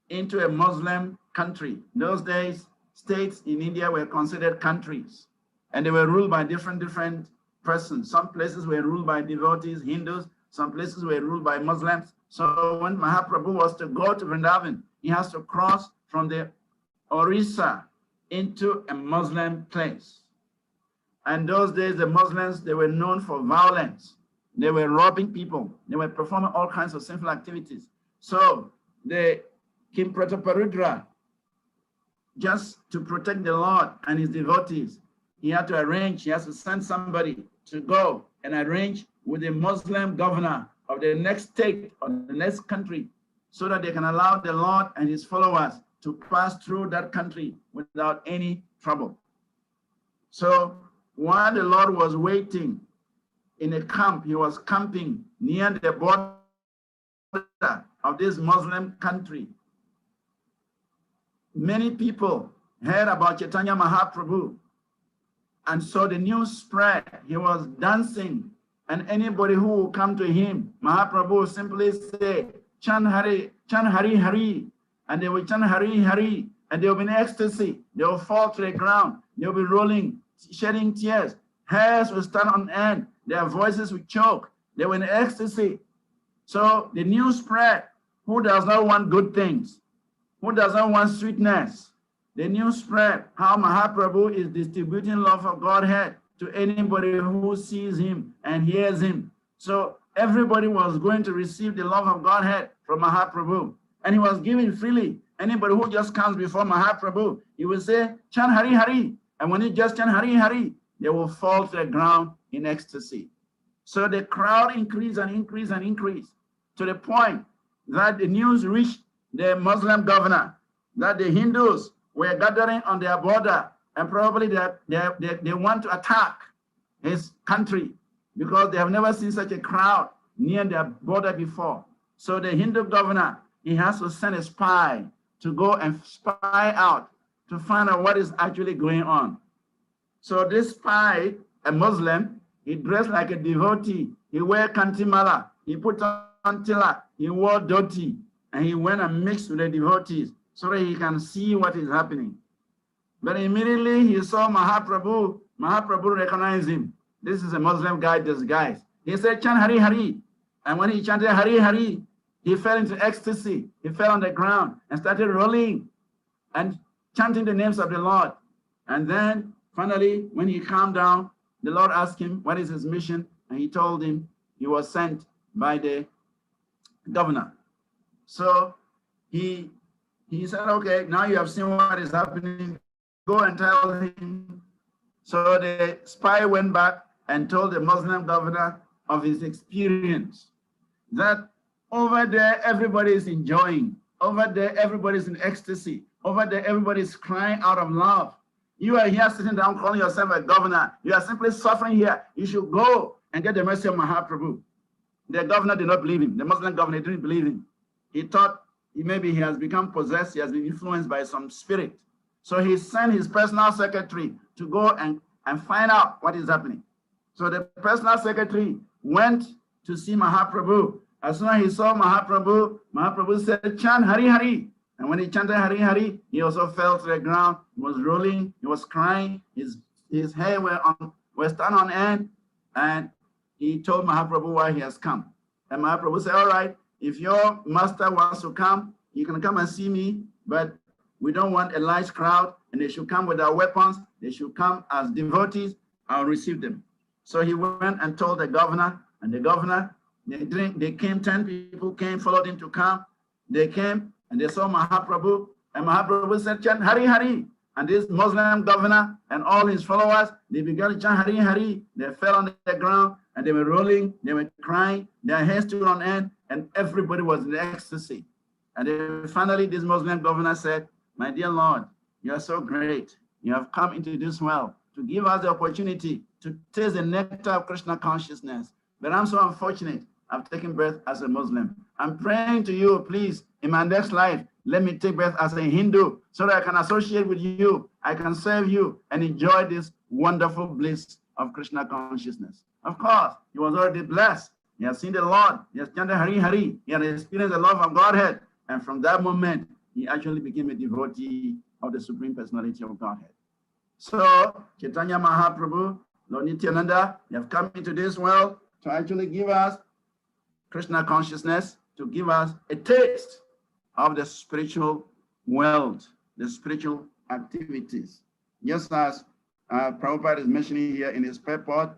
C: into a Muslim country. In those days, states in India were considered countries, and they were ruled by different persons. Some places were ruled by devotees, Hindus, some places were ruled by Muslims. So when Mahaprabhu was to go to Vrindavan, he has to cross from the Orissa into a Muslim place. And those days, the Muslims, they were known for violence. They were robbing people. They were performing all kinds of sinful activities. So the King Prataparudra, just to protect the Lord and his devotees, he had to send somebody to go and arrange with the Muslim governor of the next state or the next country, so that they can allow the Lord and his followers to pass through that country without any trouble. So while the Lord was waiting in a camp, he was camping near the border of this Muslim country. Many people heard about Chaitanya Mahaprabhu, and so the news spread. He was dancing, and anybody who will come to him, Mahaprabhu simply say, chant Hari, Hari, and they will chant Hari, Hari, and they will be in ecstasy. They will fall to the ground. They will be rolling, shedding tears. Hairs will stand on end. Their voices will choke. They were in ecstasy. So the news spread. Who does not want good things? Who does not want sweetness? The news spread how Mahaprabhu is distributing love of Godhead to anybody who sees him and hears him. So everybody was going to receive the love of Godhead from Mahaprabhu. And he was giving freely. Anybody who just comes before Mahaprabhu, he will say, chant Hari, Hari. And when he just chant Hari, Hari, they will fall to the ground in ecstasy. So the crowd increased and increased and increased, to the point that the news reached the Muslim governor that the Hindus were gathering on their border, and probably they want to attack his country because they have never seen such a crowd near their border before. So the Hindu governor, he has to send a spy to go and spy out to find out what is actually going on. So this spy, a Muslim, he dressed like a devotee. He wear kantimala. He put on tilak. He wore dhoti, and he went and mixed with the devotees so that he can see what is happening. But immediately he saw Mahaprabhu. Mahaprabhu recognized him. This is a Muslim guy disguised. He said, chant Hari, Hari. And when he chanted Hari, Hari, he fell into ecstasy. He fell on the ground and started rolling and chanting the names of the Lord. And then finally, when he calmed down, the Lord asked him, what is his mission? And he told him he was sent by the governor. So he said, okay, now you have seen what is happening. go and tell him. So the spy went back and told the Muslim governor of his experience that over there, everybody is enjoying. Over there, everybody's in ecstasy. Over there, everybody's crying out of love. You are here sitting down calling yourself a governor. You are simply suffering here. You should go and get the mercy of Mahaprabhu. The governor did not believe him. The Muslim governor didn't believe him. He thought maybe he has become possessed. He has been influenced by some spirit. So he sent his personal secretary to go and find out what is happening. So the personal secretary went to see Mahaprabhu. As soon as he saw Mahaprabhu, Mahaprabhu said, chant Hari Hari. And when he chanted Hari Hari, he also fell to the ground. He was rolling, he was crying, his hair was stand on end, and he told Mahaprabhu why he has come. And Mahaprabhu said, all right, if your master wants to come, you can come and see me, but we don't want a large crowd, and they should come with their weapons. They should come as devotees. I'll receive them. So he went and told the governor, and the governor, they came, 10 people came, followed him to come. They came and they saw Mahaprabhu, and Mahaprabhu said, chant Hari Hari. And this Muslim governor and all his followers, they began to chant Hari Hari. They fell on the ground and they were rolling, they were crying, their hair stood on end, and everybody was in ecstasy. And then finally, this Muslim governor said, my dear Lord, you are so great. You have come into this world to give us the opportunity to taste the nectar of Krishna consciousness. But I'm so unfortunate. I've taken birth as a Muslim. I'm praying to you, please, in my next life, let me take birth as a Hindu so that I can associate with you, I can serve you, and enjoy this wonderful bliss of Krishna consciousness. Of course, he was already blessed. He has seen the Lord. He has chanted Hari Hari. He had experienced the love of Godhead. And from that moment, he actually became a devotee of the Supreme Personality of Godhead. So, Chaitanya Mahaprabhu, Lord Nityananda, they have come into this world to actually give us Krishna consciousness, to give us a taste of the spiritual world, the spiritual activities. Just as Prabhupada is mentioning here in his purport,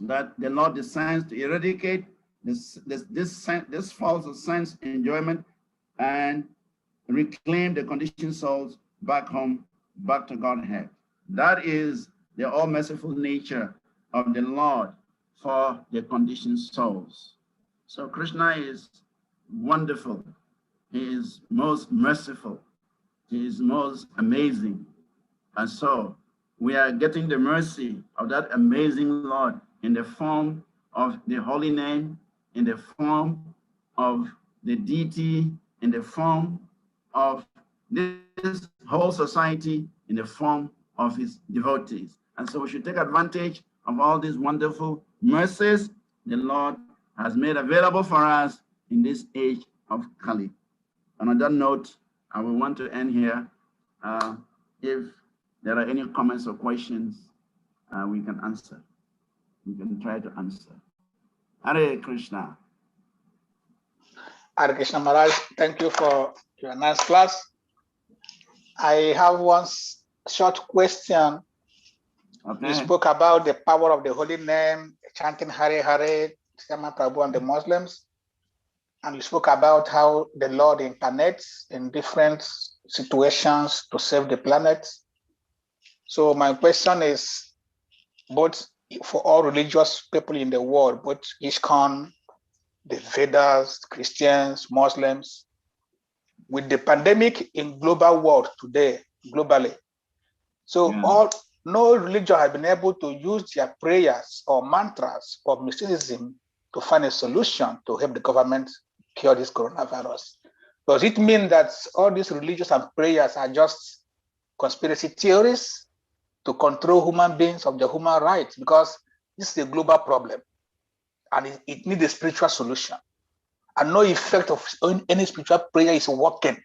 C: that the Lord descends to eradicate this false sense enjoyment and reclaim the conditioned souls back home, back to Godhead. That is the all-merciful nature of the Lord for the conditioned souls. So Krishna is wonderful. He is most merciful. He is most amazing. And so we are getting the mercy of that amazing Lord in the form of the holy name, in the form of the deity, in the form of this whole society, in the form of his devotees. And so we should take advantage of all these wonderful mercies the Lord has made available for us in this age of Kali. And on that note, I will want to end here. If there are any comments or questions, we can answer. We can try to answer. Hare Krishna.
D: Hare Krishna Maharaj, thank you for your nice class. I have one short question.
C: Okay.
D: You spoke about the power of the holy name, chanting Hare Hare, Srila Prabhu and the Muslims. And you spoke about how the Lord incarnates in different situations to save the planet. So my question is, both for all religious people in the world, both ISKCON, the Vedas, Christians, Muslims, with the pandemic in global world today, globally. So no religion has been able to use their prayers or mantras or mysticism to find a solution to help the government cure this coronavirus. Does it mean that all these religious and prayers are just conspiracy theories to control human beings of the human rights? Because this is a global problem and it needs a spiritual solution. And no effect of any spiritual prayer is working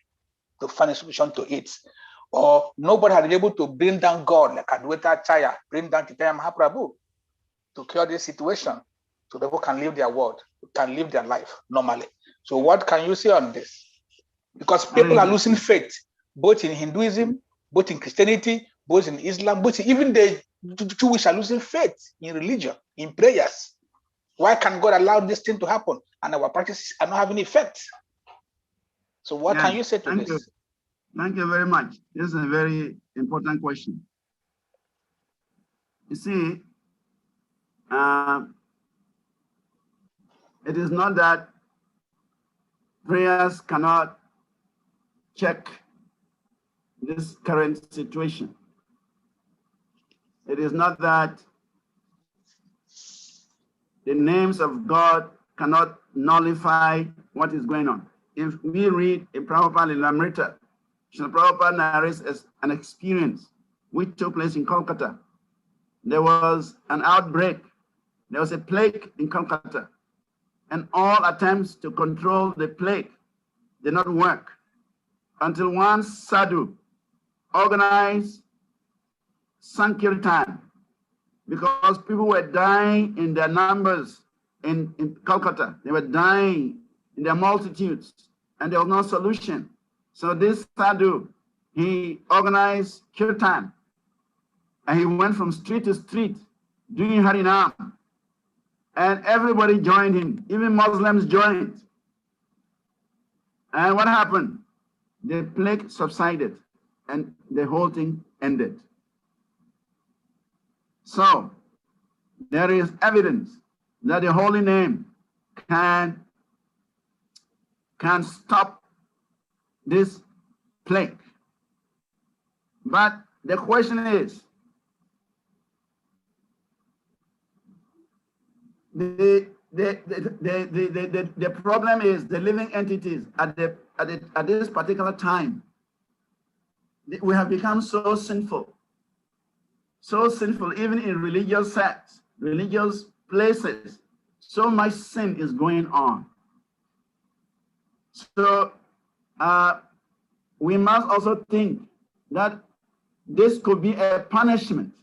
D: to find a solution to it. Or nobody has been able to bring down God like Adwaita Chaya, bring down Chaitanya Mahaprabhu to cure this situation so people can live their world, can live their life normally. So what can you say on this? Because people are losing faith, both in Hinduism, both in Christianity, both in Islam, both even the Jewish are losing faith in religion, in prayers. Why can God allow this thing to happen and our practices are not having effect? So what can you say to this?
C: Thank you very much. This is a very important question. You see, it is not that prayers cannot check this current situation. It is not that the names of God cannot nullify what is going on. If we read in Prabhupada Lilamrita, Srila Prabhupada narrates an experience which took place in Kolkata. There was an outbreak. There was a plague in Kolkata. And all attempts to control the plague did not work until one sadhu organized Sankirtan, because people were dying in their numbers in Calcutta. They were dying in their multitudes, and there was no solution. So this sadhu, he organized kirtan, and he went from street to street doing Harinam, and everybody joined him, even Muslims joined. And what happened? The plague subsided, and the whole thing ended. So there is evidence that the holy name can stop this plague. But the question is, the problem is the living entities at this particular time. We have become so sinful even in religious sects, religious places. So much sin is going on. So we must also think that this could be a punishment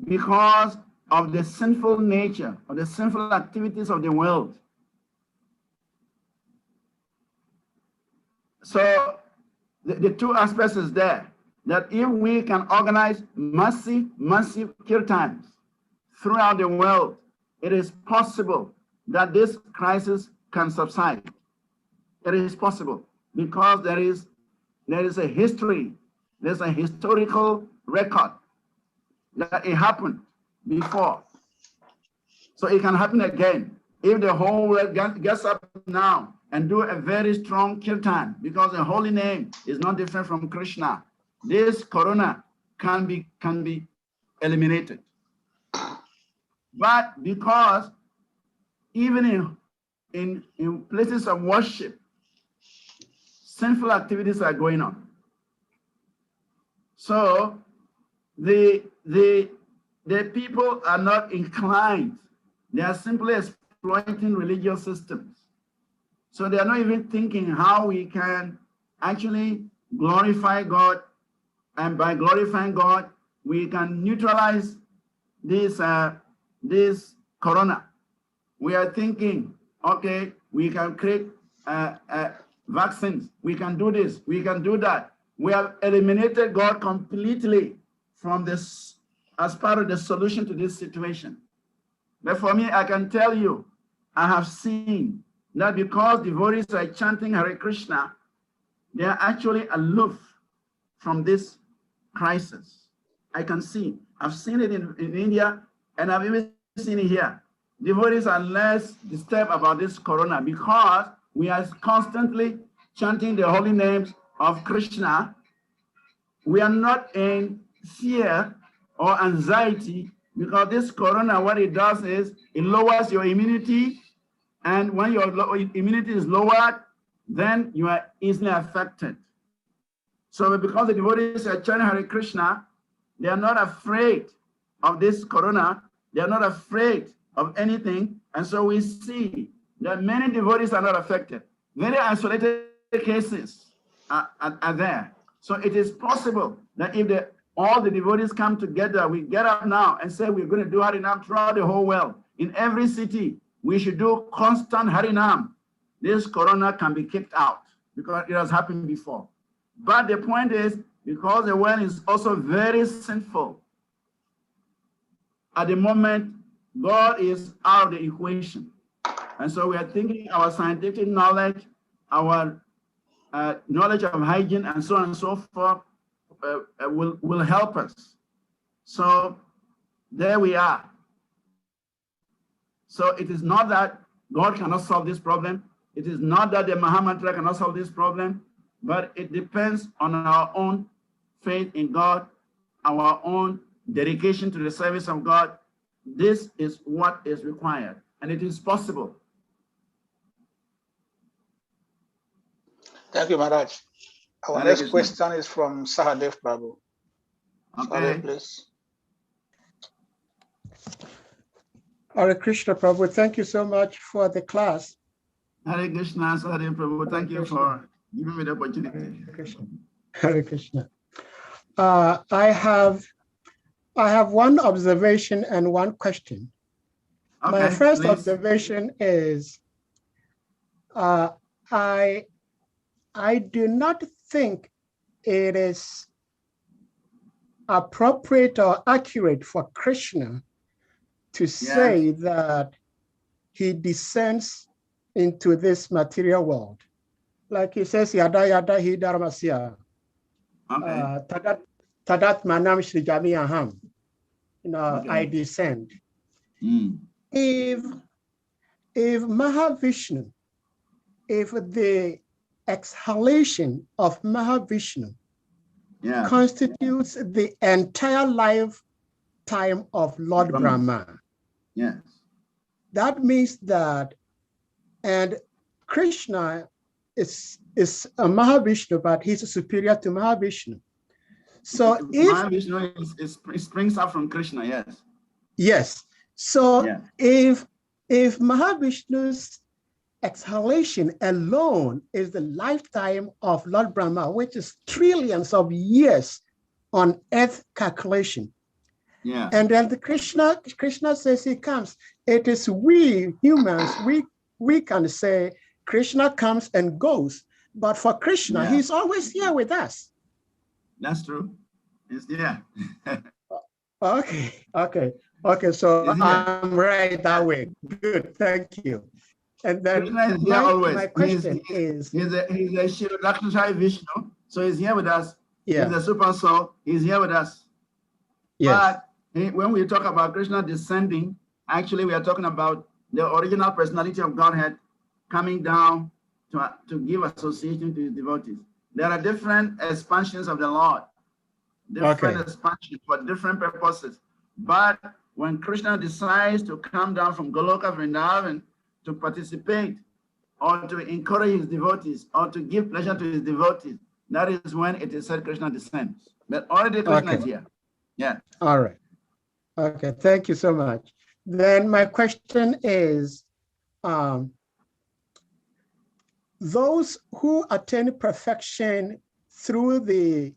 C: because of the sinful nature, of the sinful activities of the world. So the two aspects is there, that if we can organize massive kirtans throughout the world, it is possible that this crisis can subside. It is possible because there is a history, there's a historical record that it happened before. So it can happen again if the whole world gets up now and do a very strong kirtan, because the holy name is not different from Krishna. This corona can be eliminated. But because even in places of worship, sinful activities are going on. So the people are not inclined. They are simply exploiting religious systems. So they are not even thinking how we can actually glorify God, and by glorifying God, we can neutralize this corona. We are thinking, okay, we can create vaccines. We can do this. We can do that. We have eliminated God completely from this as part of the solution to this situation. But for me, I can tell you, I have seen that because devotees are chanting Hare Krishna, they are actually aloof from this crisis. I can see. I've seen it in India, and I've even seen it here. Devotees are less disturbed about this corona because we are constantly chanting the holy names of Krishna. We are not in fear or anxiety, because this corona, what it does is it lowers your immunity, and when your immunity is lowered, then you are easily affected. So because the devotees are chanting Hare Krishna, they are not afraid of this corona. They are not afraid of anything. And so we see that many devotees are not affected. Very isolated cases are there. So it is possible that if all the devotees come together, we get up now and say we're going to do Harinam throughout the whole world. In every city, we should do constant Harinam. This corona can be kicked out because it has happened before. But the point is, because the world is also very sinful, at the moment, God is out of the equation. And so we are thinking our scientific knowledge, our knowledge of hygiene, and so on and so forth, will help us. So there we are. So it is not that God cannot solve this problem. It is not that the Muhammad cannot solve this problem, but it depends on our own faith in God, our own dedication to the service of God. This is what is required, and it is possible.
D: Thank you, Maharaj. Our next question is from Sahadev Prabhu.
C: Okay.
D: Sahadev, please.
F: Hare Krishna Prabhu, thank you so much for the class.
C: Hare Krishna, Sahadev Prabhu, thank you for giving me the opportunity.
F: Hare Krishna. Hare Krishna. I have one observation and one question.
C: Okay,
F: My first
C: please.
F: observation is I do not think it is appropriate or accurate for Krishna to say that he descends into this material world. Like he says, Yada Yada Hi Dharmasya. Tadat Manam Shri Jami Aham. I descend. If Mahavishnu, if the exhalation of Mahavishnu constitutes the entire lifetime of Lord Brahma, that means that, and Krishna is a Mahavishnu, but he's superior to Mahavishnu. So if
C: Mahavishnu it springs up from Krishna, yes.
F: Yes. So if Mahavishnu's exhalation alone is the lifetime of Lord Brahma, which is trillions of years on earth calculation. And then the Krishna says he comes. It is we humans, we can say Krishna comes and goes, but for Krishna, he's always here with us.
C: That's true.
F: Okay, so I'm right that way. Good, thank you. And then my question is...
C: He's a Shirodakshai Vishnu, so he's here with us. He's the super soul, he's here with us. But when we talk about Krishna descending, actually we are talking about the original personality of Godhead coming down to give association to his devotees. There are different expansions of the Lord, different expansions for different purposes. But when Krishna decides to come down from Goloka Vrindavan to participate or to encourage his devotees or to give pleasure to his devotees, that is when it is said Krishna descends. But already Krishna is here.
F: All right. Okay, thank you so much. Then my question is, those who attain perfection through the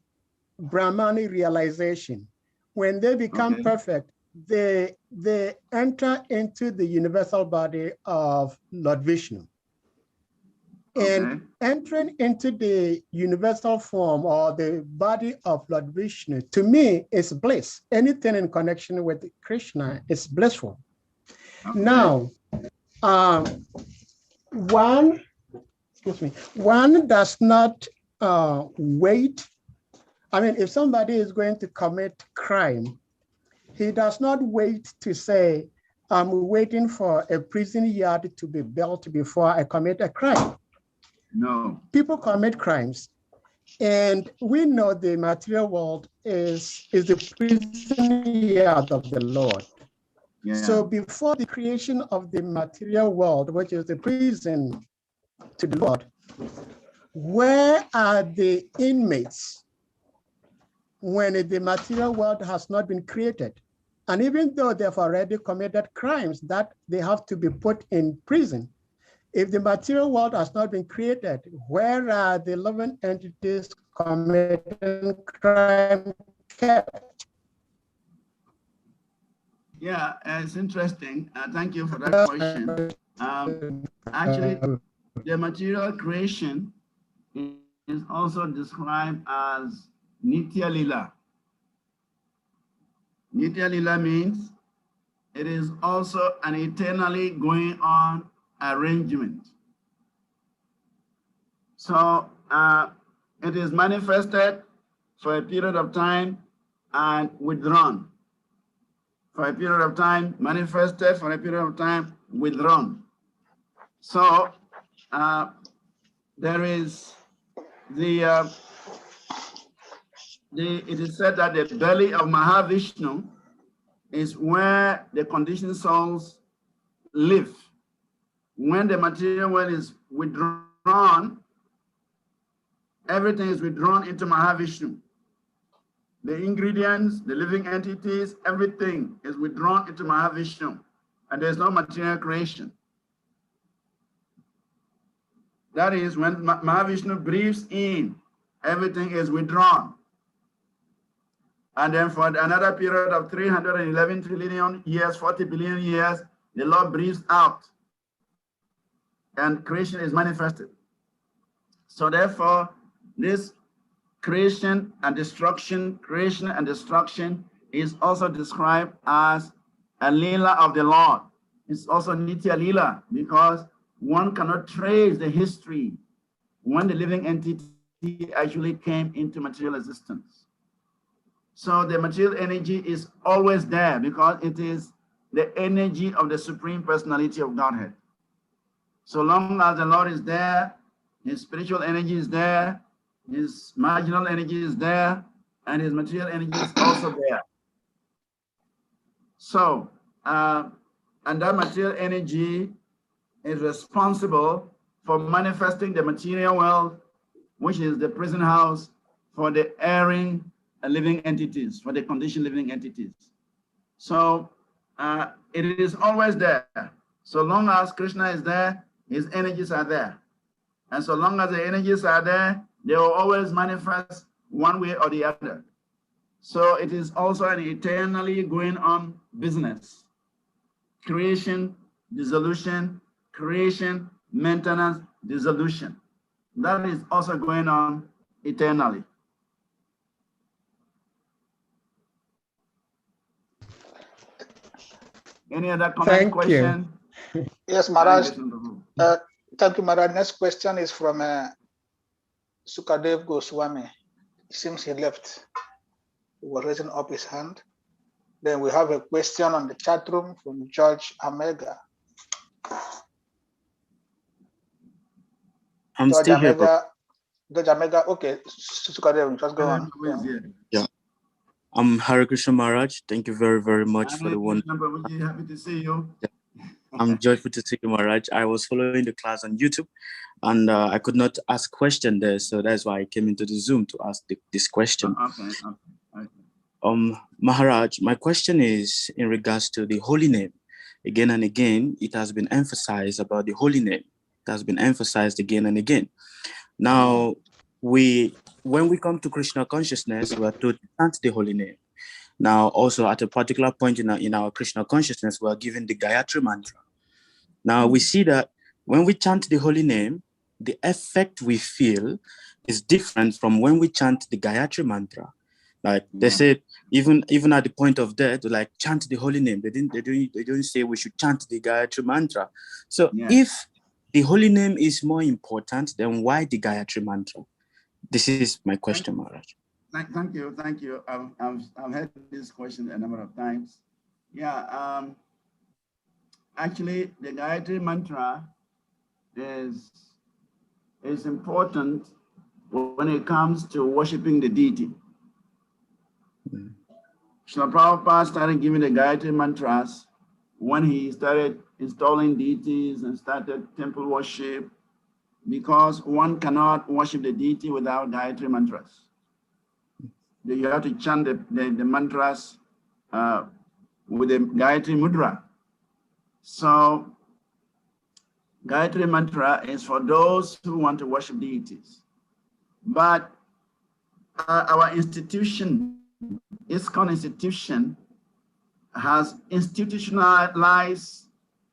F: Brahmani realization, when they become perfect, they enter into the universal body of Lord Vishnu. And entering into the universal form or the body of Lord Vishnu, to me, is bliss. Anything in connection with Krishna is blissful. Now, one does not wait. I mean, if somebody is going to commit crime, he does not wait to say, I'm waiting for a prison yard to be built before I commit a crime.
C: No.
F: People commit crimes, and we know the material world is the prison yard of the Lord. So before the creation of the material world, which is the prison to the Lord, where are the inmates when the material world has not been created? And even though they've already committed crimes, that they have to be put in prison. If the material world has not been created, where are the living entities committing crime kept?
C: Yeah, it's interesting. Thank you for that question. Actually, the material creation is also described as Nitya Lila. Nitya Lila means it is also an eternally going on arrangement. So it is manifested for a period of time and withdrawn. For a period of time, manifested, for a period of time, withdrawn. So there is it is said that the belly of Mahavishnu is where the conditioned souls live. When the material world is withdrawn, everything is withdrawn into Mahavishnu. The ingredients, the living entities, everything is withdrawn into Mahavishnu, and there's no material creation. That is, when Mahavishnu breathes in, everything is withdrawn. And then for another period of 311 trillion years, 40 billion years, the Lord breathes out, and creation is manifested. So therefore, this creation and destruction is also described as a Leela of the Lord. It's also Nitya Leela, because one cannot trace the history when the living entity actually came into material existence. So the material energy is always there because it is the energy of the Supreme Personality of Godhead. So long as the Lord is there, his spiritual energy is there, his marginal energy is there, and his material energy is also there. So, and that material energy is responsible for manifesting the material world, which is the prison house for the erring living entities, for the conditioned living entities. So it is always there. So long as Krishna is there, his energies are there. And so long as the energies are there, they will always manifest one way or the other. So it is also an eternally going on business. Creation, dissolution, creation, maintenance, dissolution. That is also going on eternally. Any other comment, question?
D: Yes, Maharaj. Thank you, Maharaj. Next question is from Sukadev Goswami. It seems he left. He was raising up his hand. Then we have a question on the chat room from George Amega.
G: I'm still here.
D: George Amega, okay. Sukadev, just go on.
G: Yeah. Hare Krishna Maharaj. Thank you very, very much for the one.
C: Happy to see you.
G: Yeah. I'm joyful to see you, Maharaj. I was following the class on YouTube, and I could not ask question there, so that's why I came into the Zoom to ask this question.
C: Okay.
G: Maharaj, my question is in regards to the holy name. Again and again, it has been emphasized about the holy name. It has been emphasized again and again. Now, when we come to Krishna consciousness, we are told to chant the holy name. Now, also at a particular point in our Krishna consciousness, we are given the Gayatri mantra. Now, we see that when we chant the holy name, the effect we feel is different from when we chant the Gayatri mantra. Like they said, even at the point of death, like chant the holy name. They don't say we should chant the Gayatri mantra. So if the holy name is more important, then why the Gayatri mantra? This is my question, Maharaj.
C: Thank you. I've heard this question a number of times. Yeah, actually, the Gayatri mantra is important when it comes to worshiping the deity. Srila Prabhupada started giving the Gayatri mantras when he started installing deities and started temple worship, because one cannot worship the deity without Gayatri mantras. You have to chant the mantras with the Gayatri mudra. So Gayatri mantra is for those who want to worship deities. But our institution, ISKCON institution, has institutionalized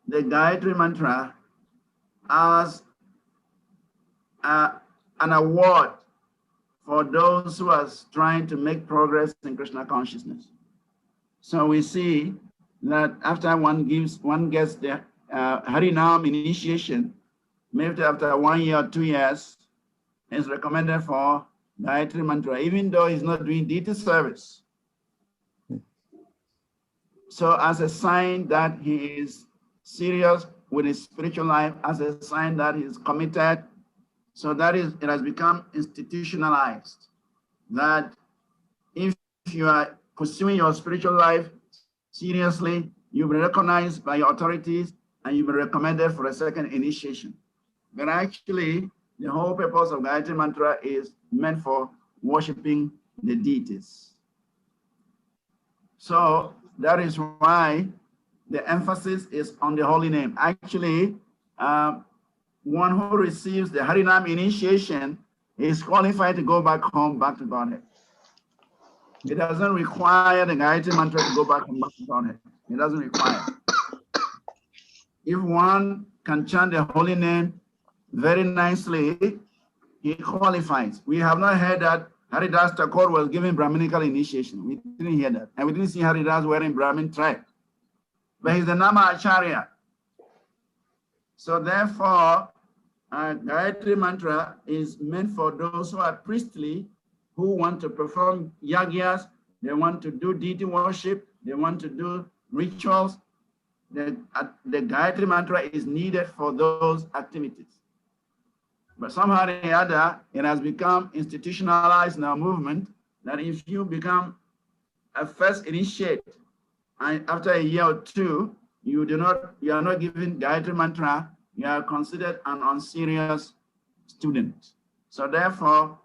C: the Gayatri mantra as an award for those who are trying to make progress in Krishna consciousness. So we see that after one gets the Harinam initiation, maybe after 1 year or 2 years, it's recommended for Gayatri Mantra, even though he's not doing deity service. So as a sign that he is serious with his spiritual life, as a sign that he is committed, so that is, it has become institutionalized, that if you are pursuing your spiritual life seriously, you'll be recognized by your authorities and you'll be recommended for a second initiation. But actually, the whole purpose of Gayatri Mantra is meant for worshiping the deities. So that is why the emphasis is on the holy name. Actually, one who receives the Harinam initiation is qualified to go back home, back to Godhead. It doesn't require the Gayatri Mantra to go back home, back to Godhead. It doesn't require. If one can chant the holy name very nicely, he qualifies. We have not heard that Haridas Thakur was given Brahminical initiation. We didn't hear that. And we didn't see Haridas wearing Brahmin tribe. But he's the Nama Acharya. So therefore, Gayatri Mantra is meant for those who are priestly, who want to perform yagyas, they want to do deity worship, they want to do rituals. The Gayatri Mantra is needed for those activities. But somehow or the other, it has become institutionalized in our movement that if you become a first initiate, and after a year or two, you are not given Gayatri Mantra, you are considered an unserious student. So therefore,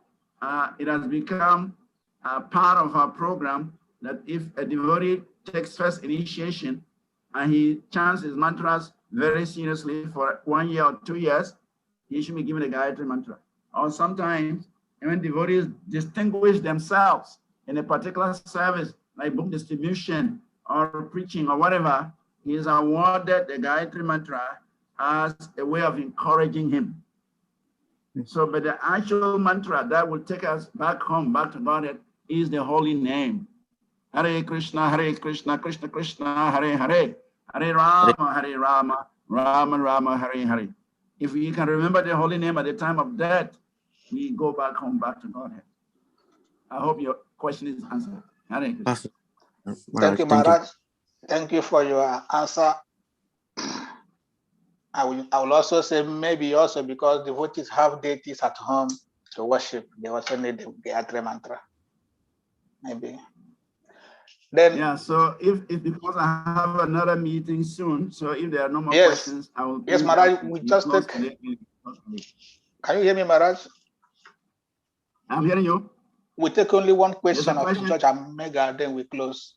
C: it has become a part of our program that if a devotee takes first initiation and he chants his mantras very seriously for 1 year or 2 years, he should be given a Gayatri Mantra. Or sometimes, when devotees distinguish themselves in a particular service, like book distribution or preaching or whatever, he is awarded the Gayatri Mantra as a way of encouraging him. So, but the actual mantra that will take us back home, back to Godhead, is the holy name. Hare Krishna, Krishna Krishna, Hare Hare, Hare Rama, Rama Rama, Hare Hare. If we can remember the holy name at the time of death, we go back home, back to Godhead. I hope your question is answered. Hare Krishna.
D: Thank you, Maharaj. Thank you for your answer. I will also say maybe also because devotees have deities at home to worship, they also need the Gayatri Mantra. Maybe. Then
C: yeah, so if because I have another meeting soon, so if there are no more questions, I will.
D: Yes, Maharaj, we just take. Can you hear me, Maharaj?
C: I'm hearing you.
D: We take only one question of Judge Amega, then we close.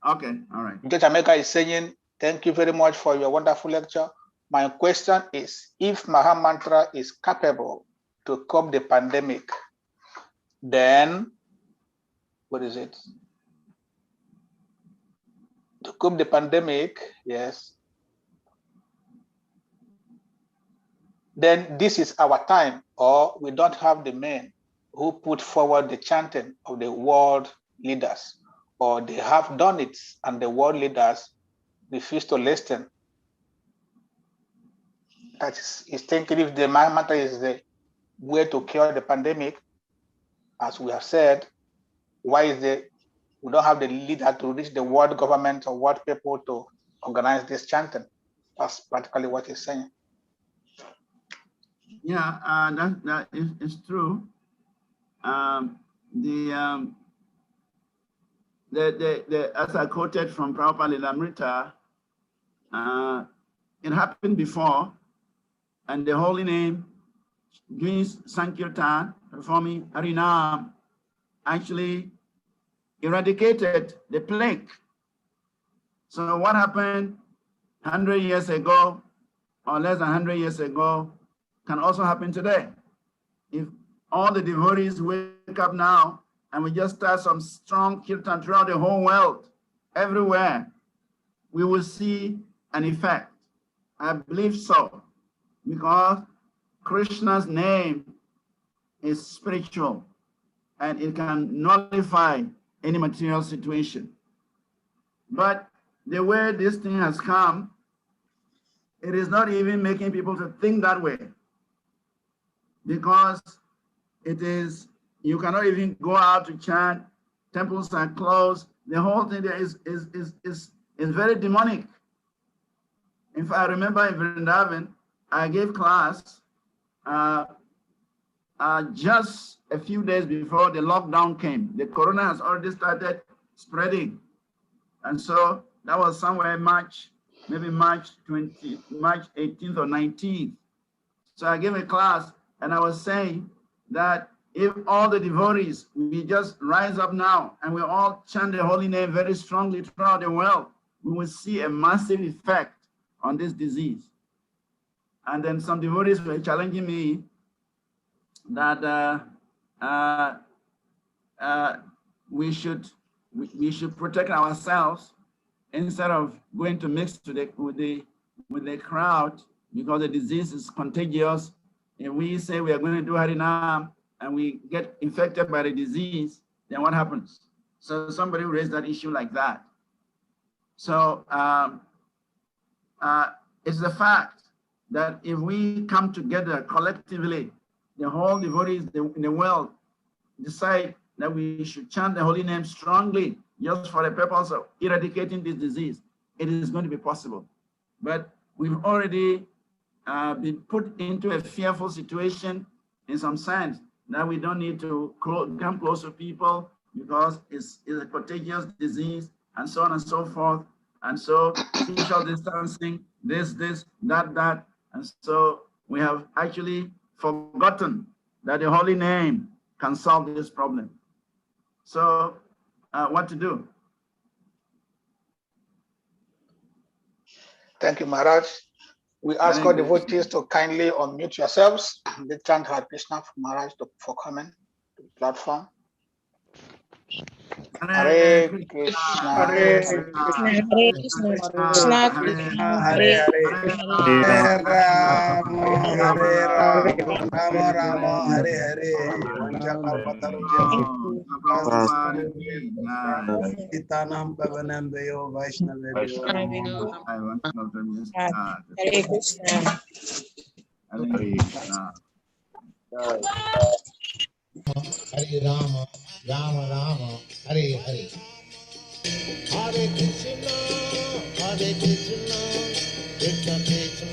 C: Okay, all right.
D: Judge Amega is saying, thank you very much for your wonderful lecture. My question is, if Maha Mantra is capable to curb the pandemic, then what is it? To curb the pandemic, yes. Then this is our time, or we don't have the men who put forward the chanting of the world leaders, or they have done it and the world leaders refuse to listen. That is thinking if the Maha Mantra is the way to cure the pandemic, as we have said, why is we don't have the leader to reach the world government or world people to organize this chanting? That's practically what he's saying.
C: Yeah, that is true. As I quoted from Prabhupada Lilamrita, it happened before, and the holy name, doing Sankirtan, performing Harinam, actually eradicated the plague. So what happened 100 years ago, or less than 100 years ago, can also happen today. If all the devotees wake up now and we just start some strong kirtan throughout the whole world, everywhere, we will see an effect. I believe so, because Krishna's name is spiritual and it can nullify any material situation. But the way this thing has come, it is not even making people to think that way, because it is You cannot even go out to chant. Temples are closed. The whole thing there is very demonic. In fact, I remember in Vrindavan, I gave class just a few days before the lockdown came. The corona has already started spreading. And so that was somewhere March, maybe March 18th or 19th. So I gave a class and I was saying that if all the devotees, we just rise up now and we all chant the holy name very strongly throughout the world, we will see a massive effect on this disease. And then some devotees were challenging me that we should protect ourselves instead of going to mix with the crowd, because the disease is contagious. If we say we are going to do Harinam and we get infected by the disease, then what happens? So somebody raised that issue like that. So it's the fact that if we come together collectively, the whole devotees in the world decide that we should chant the holy name strongly just for the purpose of eradicating this disease, it is going to be possible. But we've already been put into a fearful situation in some sense that we don't need to come close to people because it's a contagious disease and so on and so forth. And so social distancing, this, that. And so we have actually forgotten that the holy name can solve this problem. So what to do?
D: Thank you, Maharaj. We ask all devotees to kindly unmute yourselves. They chant Hare Krishna for Maharaj for coming to the platform. Hare Krishna,
B: Hare Krishna, Hare Krishna, Krishna Hare Hare,
E: Hare Rama, Rama Hare Hare. Itanam Pavanam Deyo Vaishnaveyo.
B: Hare Krishna.
A: Hare Rama, Rama Rama, Hare Hare. Hare Krishna, Krishna Krishna.